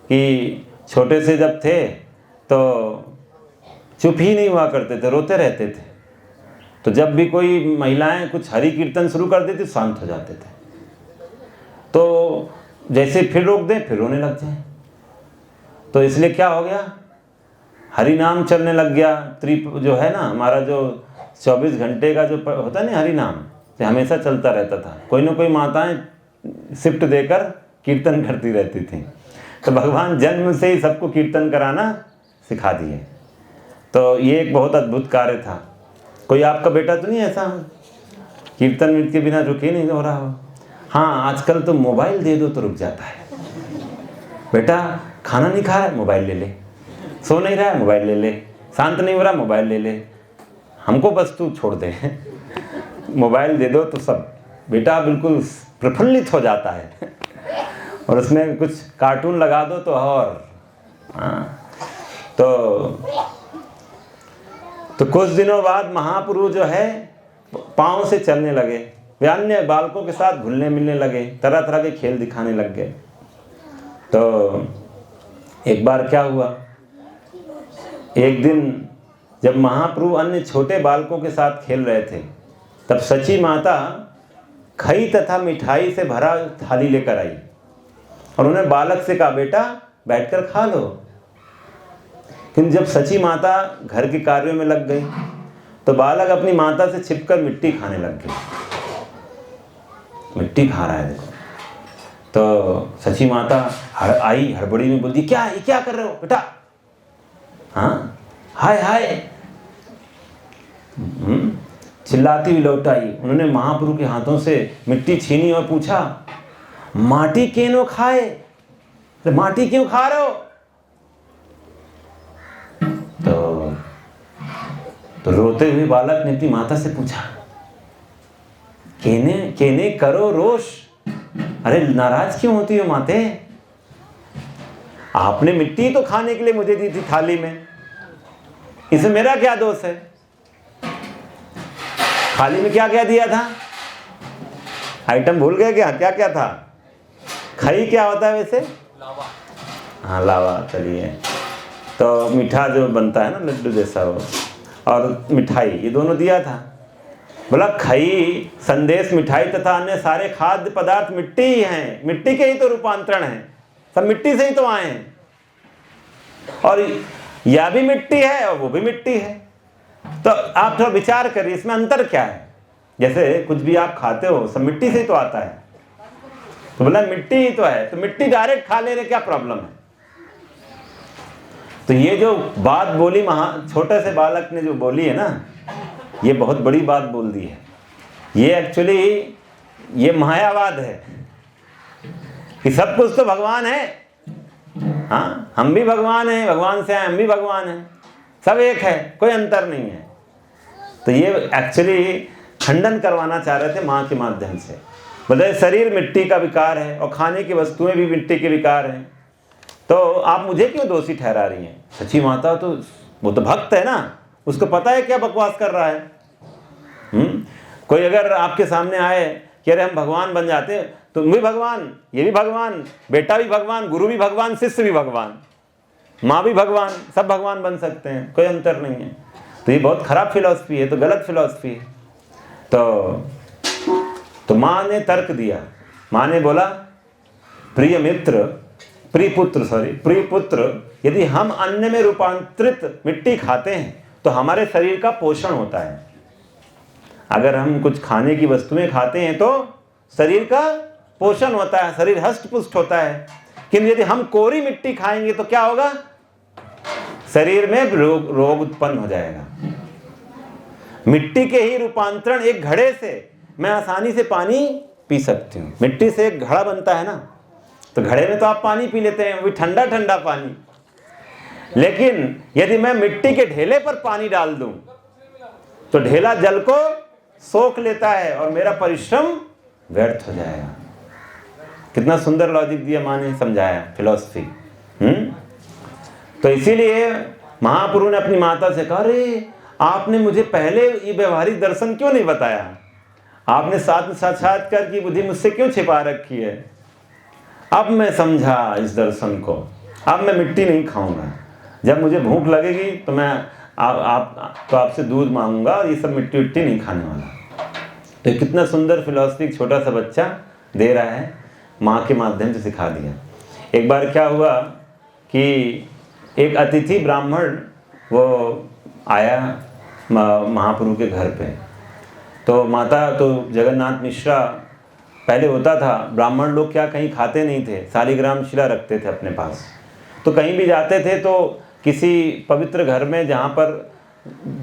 कि छोटे से जब थे तो चुप ही नहीं हुआ करते थे, रोते रहते थे। तो जब भी कोई महिलाएं कुछ हरि कीर्तन शुरू कर देती शांत हो जाते थे। तो जैसे फिर रोक दें फिर रोने लग जाए। तो इसलिए क्या हो गया, हरि नाम चलने लग गया। जो है ना हमारा जो 24 घंटे का जो होता है ना हरि नाम, तो हमेशा चलता रहता था। कोई ना कोई माताएं शिफ्ट देकर कीर्तन करती रहती थी। तो भगवान जन्म से ही सबको कीर्तन कराना सिखा दिए। तो ये एक बहुत अद्भुत कार्य था। कोई आपका बेटा तो नहीं ऐसा कीर्तन के बिना रुक ही नहीं हो रहा हो? हाँ, आजकल तो मोबाइल दे दो तो रुक जाता है। बेटा खाना नहीं खा रहा है, मोबाइल ले ले। सो नहीं रहा है, मोबाइल ले ले। शांत नहीं हो रहा, मोबाइल ले ले। हमको बस तू छोड़ दे, मोबाइल दे दो तो सब बेटा बिल्कुल प्रफुल्लित हो जाता है। और उसमें कुछ कार्टून लगा दो तो और तो कुछ दिनों बाद महाप्रभु जो है पाँव से चलने लगे। वे अन्य बालकों के साथ घुलने मिलने लगे, तरह तरह के खेल दिखाने लग गए। तो एक बार क्या हुआ, एक दिन जब महाप्रभु अन्य छोटे बालकों के साथ खेल रहे थे, तब सची माता खई तथा मिठाई से भरा थाली लेकर आई और उन्हें बालक से कहा, बेटा बैठकर खा लो। किंतु जब सची माता घर के कार्यों में लग गई तो बालक अपनी माता से छिपकर मिट्टी खाने लग गया। मिट्टी खा रहा है देखो। तो सची माता आई, हड़बड़ी में बोलती, क्या ये क्या कर रहे हो बेटा? हाँ, हाय हाय चिल्लाती हुई लौट आई। उन्होंने महाप्रभु के हाथों से मिट्टी छीनी और पूछा, माटी क्यों खाए? माटी क्यों खा रहे हो? तो रोते हुए बालक ने अपनी माता से पूछा, केने करो रोष? अरे नाराज क्यों होती हो माते? आपने मिट्टी तो खाने के लिए मुझे दी थी थाली में, इसमें मेरा क्या दोष है? थाली में क्या क्या दिया था? आइटम भूल गए क्या? क्या क्या था? खई क्या होता है वैसे? लावा। हाँ, लावा। चलिए, तो मीठा जो बनता है ना लड्डू जैसा वो, और मिठाई, ये दोनों दिया था। बोला खई संदेश मिठाई तथा अन्य सारे खाद्य पदार्थ मिट्टी ही हैं, मिट्टी के ही तो रूपांतरण हैं, सब मिट्टी से ही तो आए हैं। और यह भी मिट्टी है और वो भी मिट्टी है। तो आप थोड़ा विचार करिए, इसमें अंतर क्या है? जैसे कुछ भी आप खाते हो सब मिट्टी से ही तो आता है। तो बोला मिट्टी ही तो है, तो मिट्टी डायरेक्ट खा ले रहे, क्या प्रॉब्लम है? तो ये जो बात बोली छोटे से बालक ने जो बोली है ना, ये बहुत बड़ी बात बोल दी है। ये एक्चुअली ये मायावाद है कि सब कुछ तो भगवान है। हाँ, हम भी भगवान हैं, भगवान से आए, हम भी भगवान हैं, सब एक है, कोई अंतर नहीं है। तो ये एक्चुअली खंडन करवाना चाह रहे थे माँ के माध्यम से। बोले शरीर मिट्टी का विकार है और खाने की वस्तुएं भी मिट्टी के विकार हैं, तो आप मुझे क्यों दोषी ठहरा रही हैं? सच्ची माता तो वो तो भक्त है ना, उसको पता है क्या बकवास कर रहा है। कोई अगर आपके सामने आए कि अरे हम भगवान बन जाते हैं, तुम भी भगवान, ये भी भगवान, बेटा भी भगवान, गुरु भी भगवान, शिष्य भी भगवान, माँ भी भगवान, सब भगवान बन सकते हैं, कोई अंतर नहीं है। तो ये बहुत खराब फिलॉसफी है, तो गलत फिलॉसफी है। तो माँ ने तर्क दिया। माँ ने बोला, प्रिय पुत्र, यदि हम अन्न में रूपांतरित मिट्टी खाते हैं तो हमारे शरीर का पोषण होता है। अगर हम कुछ खाने की वस्तुएं खाते हैं तो शरीर का पोषण होता है, शरीर हष्ट पुष्ट होता है। किंतु यदि हम कोरी मिट्टी खाएंगे तो क्या होगा? शरीर में रोग उत्पन्न हो जाएगा। मिट्टी के ही रूपांतरण, एक घड़े से मैं आसानी से पानी पी सकती हूँ। मिट्टी से एक घड़ा बनता है ना, तो घड़े में तो आप पानी पी लेते हैं, वो भी ठंडा ठंडा पानी, लेकिन यदि मैं मिट्टी के ढेले पर पानी डाल दूं तो ढेला जल को सोख लेता है और मेरा परिश्रम व्यर्थ हो जाएगा। कितना सुंदर लॉजिक दिया माँ ने, समझाया फिलॉसफी। तो इसीलिए महाप्रभु ने अपनी माता से कहा, अरे आपने मुझे पहले ये व्यवहारिक दर्शन क्यों नहीं बताया, आपने साक्षात्कार की बुद्धि मुझसे क्यों छिपा रखी है। अब मैं समझा इस दर्शन को, अब मैं मिट्टी नहीं खाऊंगा। जब मुझे भूख लगेगी तो मैं आपसे दूध मांगूंगा और ये सब मिट्टी विट्टी नहीं खाने वाला। तो कितना सुंदर फिलॉसफी छोटा सा बच्चा दे रहा है, माँ के माध्यम से सिखा दिया। एक बार क्या हुआ कि एक अतिथि ब्राह्मण वो आया महाप्रभु के घर पे। तो माता तो जगन्नाथ मिश्रा पहले होता था, ब्राह्मण लोग क्या कहीं खाते नहीं थे, शालिग्राम शिला रखते थे अपने पास। तो कहीं भी जाते थे तो किसी पवित्र घर में जहाँ पर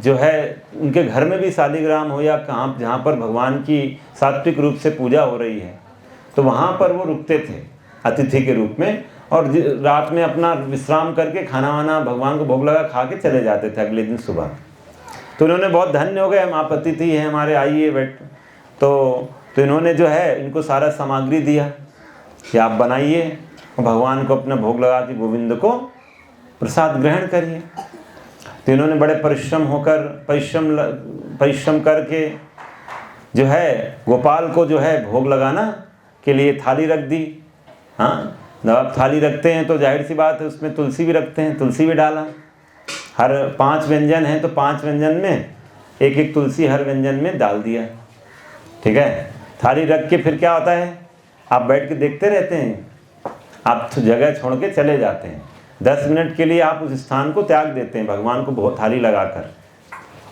जो है उनके घर में भी शालिग्राम हो या कहाँ जहाँ पर भगवान की सात्विक रूप से पूजा हो रही है, तो वहाँ पर वो रुकते थे अतिथि के रूप में, और रात में अपना विश्राम करके खाना वाना भगवान को भोग लगा खा के चले जाते थे अगले दिन सुबह। तो इन्होंने बहुत धन्य हो गए, हम आप अतिथि हैं हमारे, आइए बैठ। तो इन्होंने जो है इनको सारा सामग्री दिया कि आप बनाइए और भगवान को अपना भोग लगा के गोविंद को प्रसाद ग्रहण करिए। तो इन्होंने बड़े परिश्रम करके जो है गोपाल को जो है भोग लगाना के लिए थाली रख दी। हाँ, जब आप थाली रखते हैं तो जाहिर सी बात है उसमें तुलसी भी रखते हैं, तुलसी भी डाला। हर 5 व्यंजन हैं तो 5 व्यंजन में एक एक तुलसी हर व्यंजन में डाल दिया। ठीक है, थाली रख के फिर क्या होता है, आप बैठ के देखते रहते हैं, आप जगह छोड़ के चले जाते हैं। 10 मिनट के लिए आप उस स्थान को त्याग देते हैं भगवान को थाली लगाकर,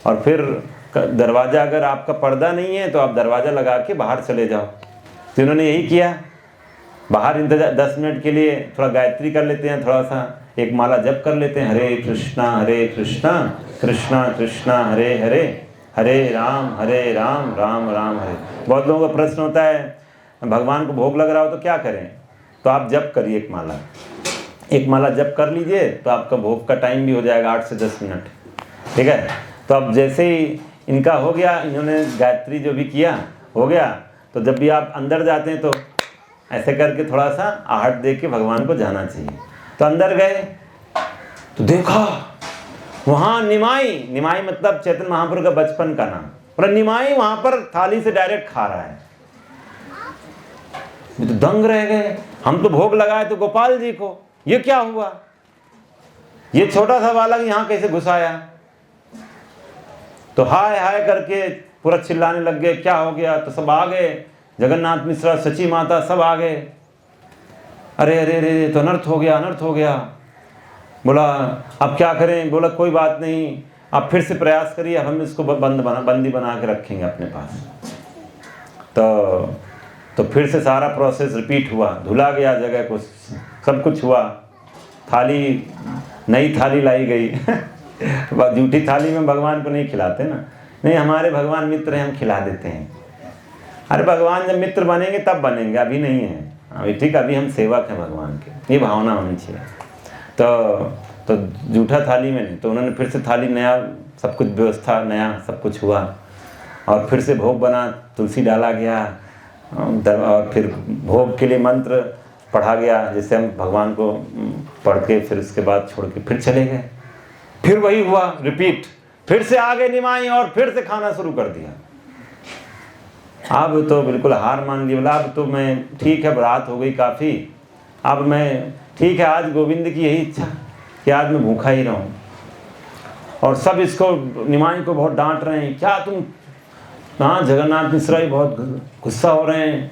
और फिर दरवाज़ा अगर आपका पर्दा नहीं है तो आप दरवाज़ा लगा के बाहर चले जाओ। तो इन्होंने यही किया, बाहर इंतजार 10 मिनट के लिए थोड़ा गायत्री कर लेते हैं, थोड़ा सा एक माला जप कर लेते हैं, हरे कृष्णा कृष्णा कृष्णा हरे हरे, हरे राम राम राम हरे। बहुत लोगों का प्रश्न होता है भगवान को भोग लग रहा हो तो क्या करें, तो आप जप करिए, एक माला जप कर लीजिए तो आपका भोग का टाइम भी हो जाएगा 8 से 10 मिनट। ठीक है, तो अब जैसे ही इनका हो गया, इन्होंने गायत्री जो भी किया हो गया, तो जब भी आप अंदर जाते हैं तो ऐसे करके थोड़ा सा आहट दे के भगवान को जाना चाहिए। तो अंदर गए तो देखा वहाँ निमाई मतलब चैतन्य महाप्रभु का बचपन का नाम, और निमाई वहाँ पर थाली से डायरेक्ट खा रहा है। तो दंग रह गए, हम तो भोग लगाए तो गोपाल जी को, ये क्या हुआ, ये छोटा सा बालक यहाँ कैसे घुस आया। तो हाय हाय करके पूरा चिल्लाने लग गए, क्या हो गया। तो सब आ गए, जगन्नाथ मिश्रा, सची माता, सब आ गए। अरे अरे अरे, तो अनर्थ हो गया। बोला अब क्या करें, बोला कोई बात नहीं, आप फिर से प्रयास करिए, हम इसको बंदी बना के रखेंगे अपने पास। तो फिर से सारा प्रोसेस रिपीट हुआ, धुला गया जगह को, सब कुछ हुआ, थाली नई थाली लाई गई झूठी थाली में भगवान को नहीं खिलाते ना, नहीं हमारे भगवान मित्र हैं, हम खिला देते हैं। अरे भगवान जब मित्र बनेंगे तब बनेंगे, अभी नहीं है, अभी ठीक, अभी हम सेवक हैं भगवान के, ये भावना होनी चाहिए। तो जूठा थाली में नहीं, तो उन्होंने फिर से थाली नया, सब कुछ व्यवस्था नया, सब कुछ हुआ, और फिर से भोग बना, तुलसी डाला गया, और फिर भोग के लिए मंत्र पढ़ा गया, जिससे हम भगवान को पढ़ के फिर उसके बाद छोड़ के फिर चले गए। फिर वही हुआ रिपीट, फिर से आ गए निमाई और फिर से खाना शुरू कर दिया। अब तो बिल्कुल हार मान ली, बोला अब तो मैं ठीक है, रात हो गई काफ़ी, अब मैं ठीक है, आज गोविंद की यही इच्छा कि आज मैं भूखा ही रहूं। और सब इसको निमाई को बहुत डांट रहे हैं, क्या तुम, हाँ जगन्नाथ मिश्रा ही बहुत गुस्सा हो रहे हैं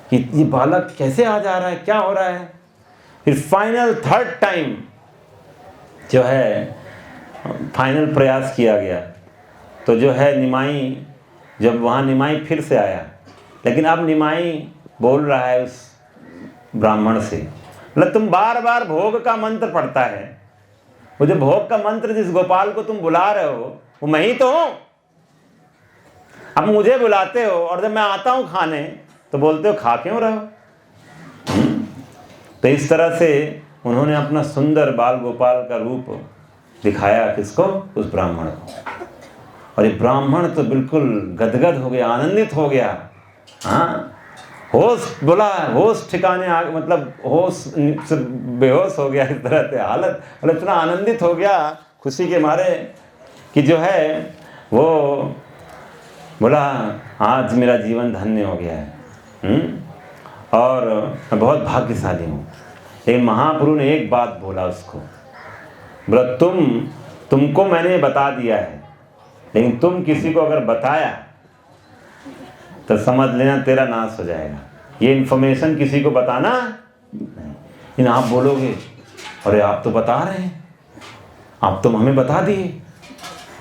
कि ये बालक कैसे आ जा रहा है, क्या हो रहा है। फिर फाइनल 3rd टाइम जो है फाइनल प्रयास किया गया, तो जो है निमाई, जब वहाँ निमाई फिर से आया, लेकिन अब निमाई बोल रहा है उस ब्राह्मण से, मतलब तुम बार बार भोग का मंत्र पढ़ता है, वो जो भोग का मंत्र जिस गोपाल को तुम बुला रहे हो वो मैं ही तो हूँ, अब मुझे बुलाते हो और जब मैं आता हूँ खाने तो बोलते हो खा क्यों रहो। तो इस तरह से उन्होंने अपना सुंदर बाल गोपाल का रूप दिखाया किसको? उस ब्राह्मण को। और ये ब्राह्मण तो बिल्कुल गदगद हो गया, आनंदित हो गया। हाँ, होश बोला, होश ठिकाने आ, मतलब होश से बेहोश हो गया, इस तरह से हालत, मतलब इतना आनंदित हो गया खुशी के मारे कि जो है वो बोला आज मेरा जीवन धन्य हो गया है। और मैं बहुत भाग्यशाली हूँ। लेकिन महाप्रभु ने एक बात बोला उसको, बोला तुमको मैंने बता दिया है, लेकिन तुम किसी को अगर बताया तो समझ लेना तेरा नाश हो जाएगा। ये इन्फॉर्मेशन किसी को बताना नहीं। लेकिन आप बोलोगे अरे आप तो बता रहे हैं, आप तो हमें बता दिए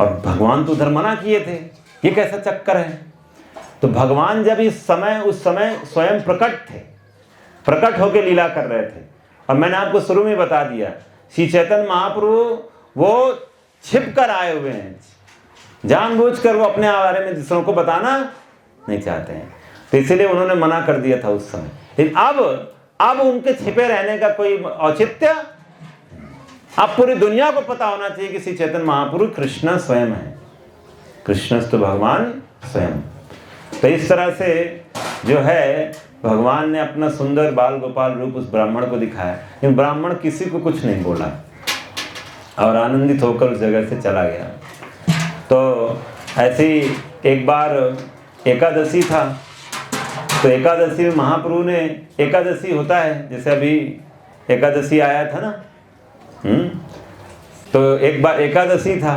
और भगवान तो उधर मना किए थे, ये कैसा चक्कर है? तो भगवान जब उस समय स्वयं प्रकट होकर लीला कर रहे थे। और मैंने आपको शुरू में बता दिया, श्री चैतन्य महाप्रभु वो छिप कर आए हुए हैं, जानबूझकर वो अपने बारे में दूसरों को बताना नहीं चाहते हैं, तो इसलिए उन्होंने मना कर दिया था उस समय। लेकिन अब उनके छिपे रहने का कोई औचित्य, अब पूरी दुनिया को पता होना चाहिए कि श्री चैतन्य महाप्रभु कृष्ण स्वयं है, कृष्ण तो भगवान स्वयं। तो इस तरह से जो है भगवान ने अपना सुंदर बाल गोपाल रूप उस ब्राह्मण को दिखाया। लेकिन ब्राह्मण किसी को कुछ नहीं बोला और आनंदित होकर उस जगह से चला गया। तो ऐसे ही एक बार एकादशी था, तो एकादशी में महाप्रभु ने, एकादशी होता है जैसे अभी एकादशी आया था ना, तो एक बार एकादशी था,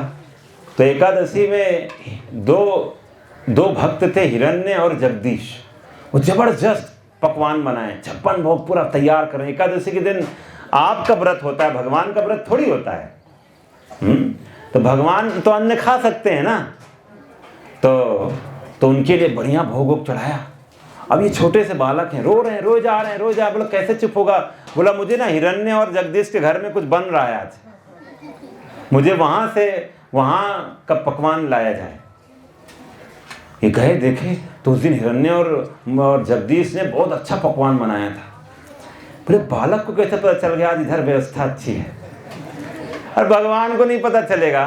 तो एकादशी में दो भक्त थे, हिरण्य और जगदीश। वो जबरदस्त पकवान बनाए, 56 भोग पूरा तैयार करें। एकादशी के दिन आपका व्रत होता है, भगवान का व्रत थोड़ी होता है। तो भगवान तो अन्न खा सकते हैं ना, तो उनके लिए बढ़िया भोग चढ़ाया। अब ये छोटे से बालक हैं, रो रहे हैं, रोज जा रहे हैं। बोला कैसे चुप होगा? बोला मुझे ना हिरण्य और जगदीश के घर में कुछ बन रहा है आज, मुझे वहाँ का पकवान लाया जाए। ये गए देखे तो उस दिन हिरण्य और जगदीश ने बहुत अच्छा पकवान बनाया था। बोले बालक को कैसे पता चल गया आज इधर व्यवस्था अच्छी है, और भगवान को नहीं पता चलेगा।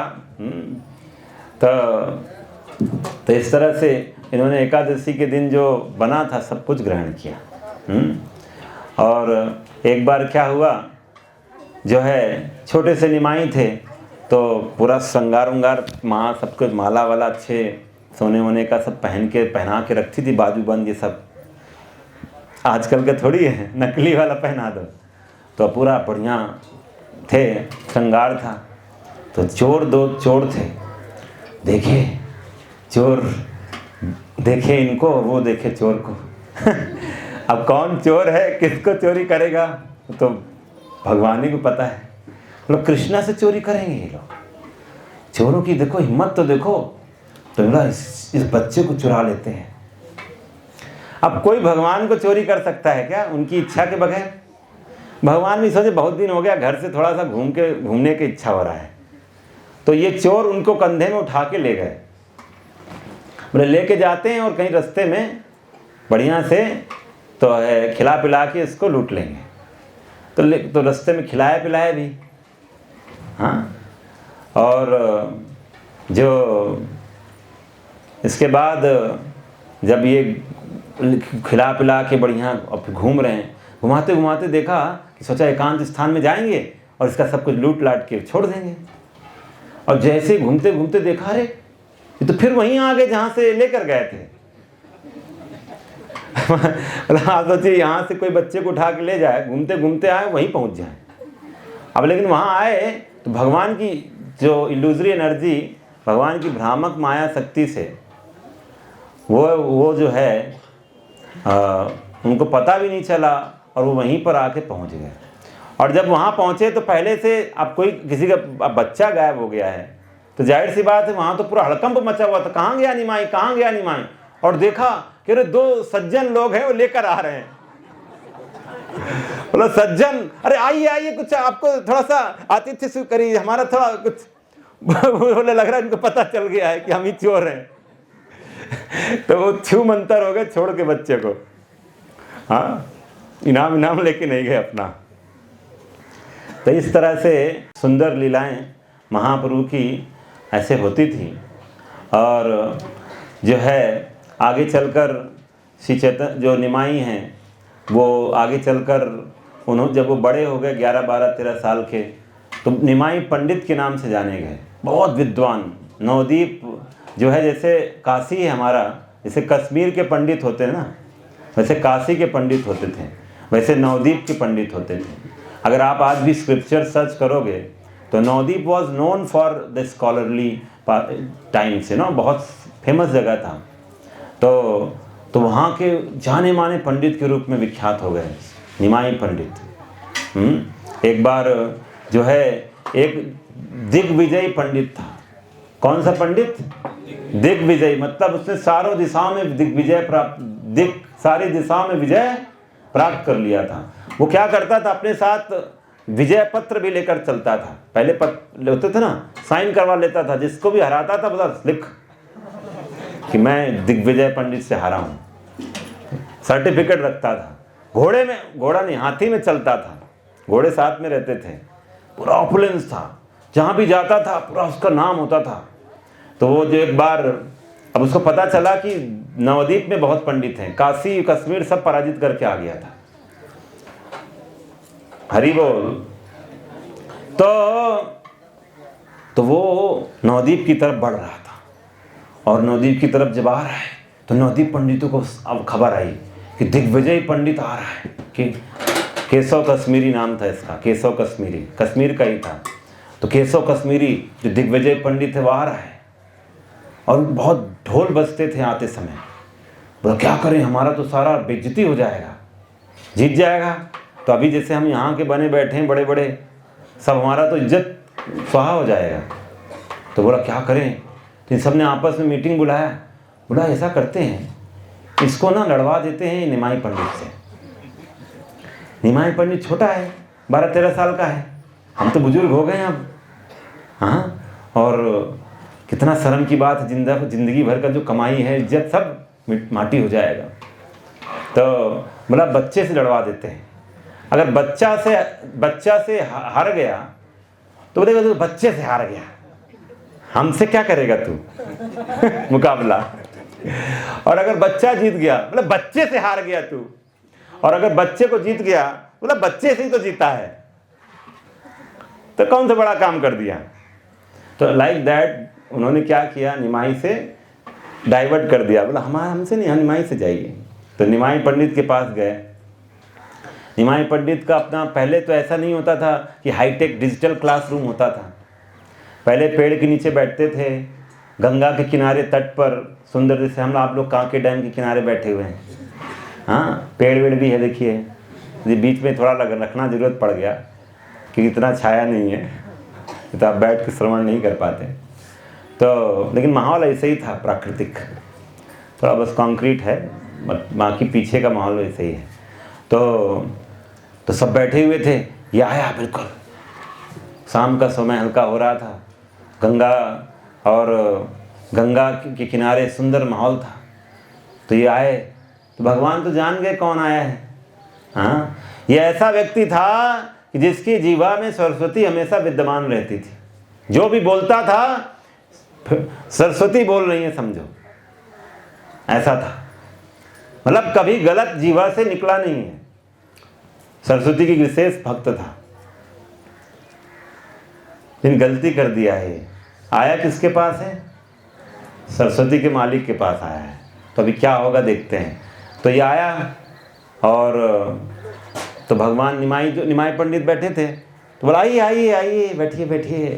तो इस तरह से इन्होंने एकादशी के दिन जो बना था सब कुछ ग्रहण किया। और एक बार क्या हुआ, जो है छोटे से निमाई थे, तो पूरा श्रृंगार उंगार सब कुछ माला वाला अच्छे सोने वोने का सब पहना के रखती थी, बाजू बंद ये सब आजकल के थोड़ी है, नकली वाला पहना दो। तो पूरा बढ़िया थे, श्रृंगार था। तो दो चोर थे, चोर देखे इनको, वो देखे चोर को। अब कौन चोर है, किसको चोरी करेगा, तो भगवान ही को पता है। लोग कृष्णा से चोरी करेंगे ये लोग, चोरों की देखो हिम्मत तो देखो। तो बोला इस बच्चे को चुरा लेते हैं। अब कोई भगवान को चोरी कर सकता है क्या उनकी इच्छा के बगैर? भगवान भी सोचे बहुत दिन हो गया घर से थोड़ा सा घूमने की इच्छा हो रहा है, तो ये चोर उनको कंधे में उठा के ले गए। बोले लेके जाते हैं और कहीं रास्ते में बढ़िया से तो है खिला पिला के इसको लूट लेंगे। तो रास्ते में खिलाया पिलाया भी, हाँ। और जो इसके बाद जब ये खिला पिला के बढ़िया घूम रहे हैं, घुमाते घुमाते देखा कि सोचा एकांत स्थान में जाएंगे और इसका सब कुछ लूट लाट के छोड़ देंगे। और जैसे घूमते घूमते देखा अरे ये तो फिर वहीं आ गए जहाँ से लेकर गए थे। आप सोचिए यहाँ से कोई बच्चे को उठा के ले जाए, घूमते घूमते आए वहीं पहुँच जाए। अब लेकिन वहाँ आए तो भगवान की जो इल्यूजरी एनर्जी, भगवान की भ्रामक माया शक्ति से वो जो है उनको पता भी नहीं चला और वो वहीं पर आके पहुंच गए। और जब वहाँ पहुँचे तो पहले से अब किसी का बच्चा गायब हो गया है, तो जाहिर सी बात है वहाँ तो पूरा हड़कंप मचा हुआ था, कहाँ गया निमाई, कहाँ गया निमाई। और देखा कि अरे 2 सज्जन लोग हैं वो लेकर आ रहे हैं। बोला सज्जन अरे आइए कुछ आपको थोड़ा सा आतिथ्य करिए, हमारा थोड़ा कुछ। बोले लग रहा है इनको पता चल गया है कि हम ही चोर हैं। तो वो छू मंतर हो गए, छोड़ के बच्चे को, हाँ इनाम लेके नहीं गए अपना। तो इस तरह से सुंदर लीलाएं महाप्रभु की ऐसे होती थी। और जो है आगे चलकर श्री चैतन्य जो निमाई हैं वो आगे चलकर उन्होंने जब वो बड़े हो गए 11, 12, 13 साल के, तो निमाई पंडित के नाम से जाने गए। बहुत विद्वान। नवदीप जो है जैसे काशी है हमारा, जैसे कश्मीर के पंडित होते हैं ना, वैसे काशी के पंडित होते थे, वैसे नवदीप के पंडित होते थे। अगर आप आज भी स्क्रिप्चर सर्च करोगे तो Navdeep was known for the scholarly times, बहुत फेमस जगह था। तो वहाँ के जाने माने पंडित के रूप में विख्यात हो गए निमाई पंडित। एक बार जो है एक दिग्विजयी पंडित था। कौन सा पंडित? दिग्विजयी, मतलब उसने सारों दिशाओं में दिग्विजय प्राप्त, सारी दिशाओं में विजय प्राप्त कर लिया था। वो क्या करता था, अपने साथ विजय पत्र भी लेकर चलता था। पहले पत्र होते थे ना, साइन करवा लेता था, जिसको भी हराता था बस लिख कि मैं दिग्विजय पंडित से हारा हूँ, सर्टिफिकेट रखता था। घोड़े में, घोड़ा नहीं हाथी में चलता था, घोड़े साथ में रहते थे, पूरा ऑपुलेंस था, जहाँ भी जाता था पूरा उसका नाम होता था। तो वो जो एक बार, अब उसको पता चला कि नवदीप में बहुत पंडित हैं, काशी कश्मीर सब पराजित करके आ गया था। हरि बोल। तो वो नवदीप की तरफ बढ़ रहा था, और नवदीप की तरफ जब आ रहा है तो नवदीप पंडितों को अब खबर आई कि दिग्विजय पंडित आ रहा है, कि केशव कश्मीरी नाम था इसका, केशव कश्मीरी, कश्मीर का ही था। तो केशव कश्मीरी जो दिग्विजय पंडित है वो आ रहा है, और बहुत ढोल बजते थे आते समय। बोला क्या करें, हमारा तो सारा बेइज्जती हो जाएगा, जीत जाएगा तो अभी जैसे हम यहाँ के बने बैठे हैं बड़े बड़े सब, हमारा तो इज्जत स्वाहा हो जाएगा। तो बोला क्या करें, तो इन सब ने आपस में मीटिंग बुलाया। बोला ऐसा करते हैं, इसको ना लड़वा देते हैं निमाई पंडित से। निमाई पंडित छोटा है, 12, 13 साल का है, हम तो बुजुर्ग हो गए अब। हाँ, और कितना शर्म की बात है, जिंदगी भर का जो कमाई है इज्जत सब माटी हो जाएगा। तो बोला बच्चे से लड़वा देते हैं। अगर बच्चा से हार गया तो बोलेगा तू बच्चे से हार गया, हमसे क्या करेगा तू मुकाबला। और अगर बच्चा जीत गया, मतलब बच्चे से हार गया तू, और अगर बच्चे को जीत गया मतलब बच्चे से ही तो जीता है, तो कौन सा बड़ा काम कर दिया। तो लाइक दैट उन्होंने क्या किया, निमाई से डाइवर्ट कर दिया। बोला हमसे नहीं, हम निमाई से जाइए। तो निमाई पंडित के पास गए। निमाई पंडित का अपना, पहले तो ऐसा नहीं होता था कि हाईटेक डिजिटल क्लासरूम होता था। पहले पेड़ के नीचे बैठते थे, गंगा के किनारे तट पर, सुंदर जैसे हम आप लोग कांके डैम के किनारे बैठे हुए हैं। हाँ, पेड़ वेड़ भी है देखिए, बीच में थोड़ा रखना ज़रूरत पड़ गया क्योंकि इतना छाया नहीं है, तो आप बैठ के श्रवण नहीं कर पाते। तो लेकिन माहौल ऐसे ही था, प्राकृतिक, थोड़ा बस कंक्रीट है, बाकी पीछे का माहौल वैसे ही है। तो सब बैठे हुए थे। ये आया, बिल्कुल शाम का समय हल्का हो रहा था, गंगा और गंगा के किनारे सुंदर माहौल था। तो ये आए तो भगवान तो जान गए कौन आया है। हाँ, ये ऐसा व्यक्ति था कि जिसकी जीवा में सरस्वती हमेशा विद्यमान रहती थी। जो भी बोलता था सरस्वती बोल रही है समझो, ऐसा था। मतलब कभी गलत जीवा से निकला नहीं है। सरस्वती की विशेष भक्त था, लेकिन गलती कर दिया है। आया किसके पास है? सरस्वती के मालिक के पास आया है। तो अभी क्या होगा देखते हैं। तो ये आया, और तो भगवान निमाई पंडित बैठे थे, तो बोला आइए आइए आइए, बैठिए बैठिए।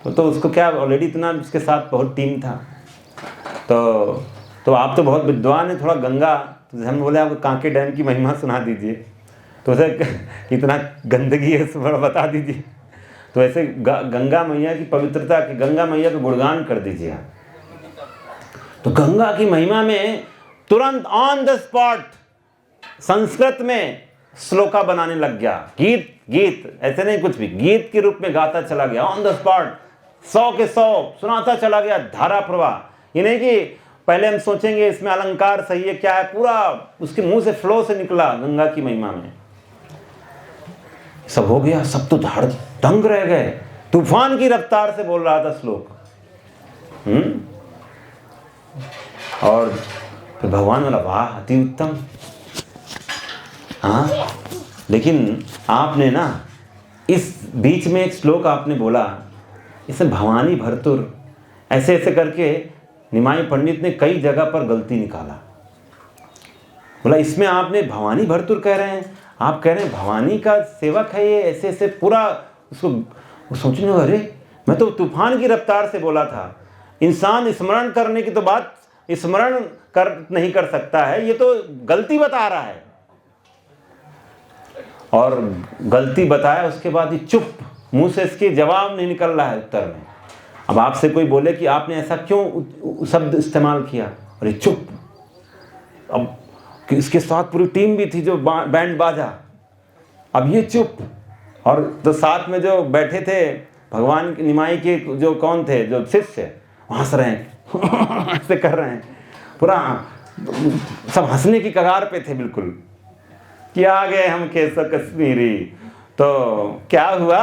तो उसको क्या, ऑलरेडी इतना उसके साथ बहुत टीम था। तो आप तो बहुत विद्वान हैं, थोड़ा गंगा, तो हम बोले आपको कांके डैम की महिमा सुना दीजिए। तो उसे कितना गंदगी है उस पर बता दीजिए। तो ऐसे गंगा मैया की पवित्रता की, गंगा मैया का गुणगान कर दीजिए आप। तो गंगा की महिमा में तुरंत ऑन द स्पॉट संस्कृत में श्लोका बनाने लग गया। गीत ऐसे नहीं, कुछ भी गीत के रूप में गाता चला गया ऑन द स्पॉट, 100 के 100 सुनाता चला गया, धारा प्रवाह। ये नहीं कि पहले हम सोचेंगे इसमें अलंकार सही है क्या है, पूरा उसके मुंह से फ्लो से निकला गंगा की महिमा में। सब हो गया, सब तो दंग रह गए, तूफान की रफ्तार से बोल रहा था श्लोक। और फिर भगवान बोला, वाह अति उत्तम। हाँ, लेकिन आपने ना इस बीच में एक श्लोक आपने बोला, इसे भवानी भरतुर, ऐसे ऐसे करके निमाई पंडित ने कई जगह पर गलती निकाला। बोला इसमें आपने भवानी भरतुर कह रहे हैं, आप कह रहे हैं भवानी का सेवक है ये, ऐसे ऐसे पूरा उसको सोचने लगा, अरे मैं तो तूफान की रफ्तार से बोला था। इंसान स्मरण करने की तो बात स्मरण नहीं कर सकता है, ये तो गलती बता रहा है। और गलती बताया उसके बाद ही चुप, मुंह से इसके जवाब नहीं निकल रहा है उत्तर में। अब आपसे कोई बोले कि आपने ऐसा क्यों शब्द इस्तेमाल किया, अरे चुप। अब इसके साथ पूरी टीम भी थी जो बैंड बाजा, अब ये चुप। और तो साथ में जो बैठे थे भगवान की निमाई के जो कौन थे, जो शिष्य, हंस रहे हैं ऐसे कर रहे हैं, पूरा सब हंसने की कगार पे थे बिल्कुल कि आ गए हम केसर कश्मीरी। तो क्या हुआ,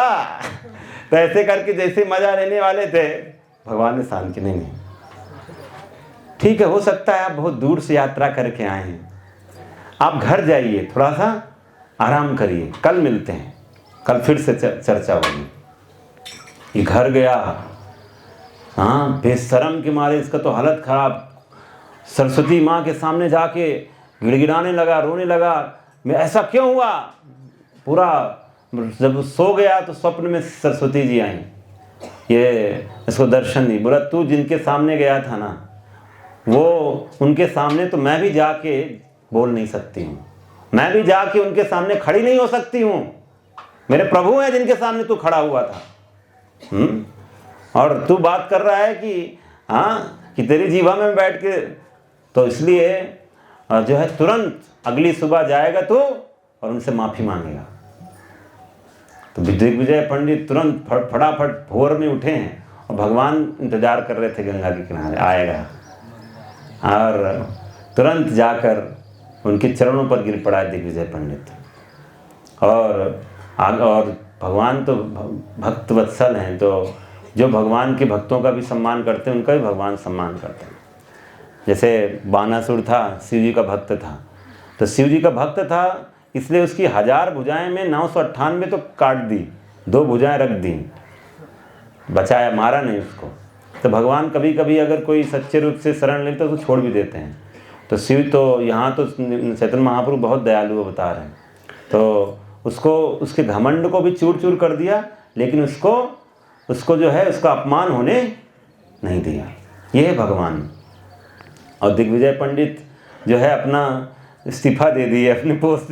तो ऐसे करके जैसे मजा लेने वाले थे, भगवान ने शांत की, नहीं ठीक है, हो सकता है आप बहुत दूर से यात्रा करके आए हैं, आप घर जाइए, थोड़ा सा आराम करिए, कल मिलते हैं, कल फिर से चर्चा होगी। ये घर गया, हाँ बेशरम के मारे इसका तो हालत खराब, सरस्वती माँ के सामने जाके गिड़गिड़ाने लगा, रोने लगा, मैं ऐसा क्यों हुआ। पूरा जब सो गया तो स्वप्न में सरस्वती जी आई, ये इसको दर्शन दी। बोला तू जिनके सामने गया था ना, वो उनके सामने तो मैं भी जाके बोल नहीं सकती हूँ, मैं भी जाके उनके सामने खड़ी नहीं हो सकती हूँ, मेरे प्रभु हैं जिनके सामने तू खड़ा हुआ था। और तू बात कर रहा है कि हाँ कि तेरी जीवा में बैठ के, तो इसलिए जो है तुरंत अगली सुबह जाएगा तू और उनसे माफ़ी मांगेगा। तो दिग्विजय पंडित तुरंत फटाफट भोर में उठे हैं और भगवान इंतजार कर रहे थे गंगा के किनारे, आएगा, और तुरंत जाकर उनके चरणों पर गिर पड़ा दिग्विजय पंडित। और भगवान तो भक्त वत्सल हैं, तो जो भगवान के भक्तों का भी सम्मान करते हैं उनका भी भगवान सम्मान करते हैं। जैसे बानासुर था, शिव जी का भक्त था, तो शिव जी का भक्त था इसलिए उसकी 1000 भुजाएं में 998 तो काट दी, 2 भुजाएं रख दी, बचाया, मारा नहीं उसको। तो भगवान कभी कभी अगर कोई सच्चे रूप से शरण लेते तो छोड़ भी देते हैं। तो शिव तो यहाँ तो चैतन्य महाप्रभु बहुत दयालु बता रहे हैं, तो उसको उसके घमंड को भी चूर चूर कर दिया, लेकिन उसको जो है उसका अपमान होने नहीं दिया। ये है भगवान। और दिग्विजय पंडित जो है अपना इस्तीफा दे दिए, अपनी पोस्ट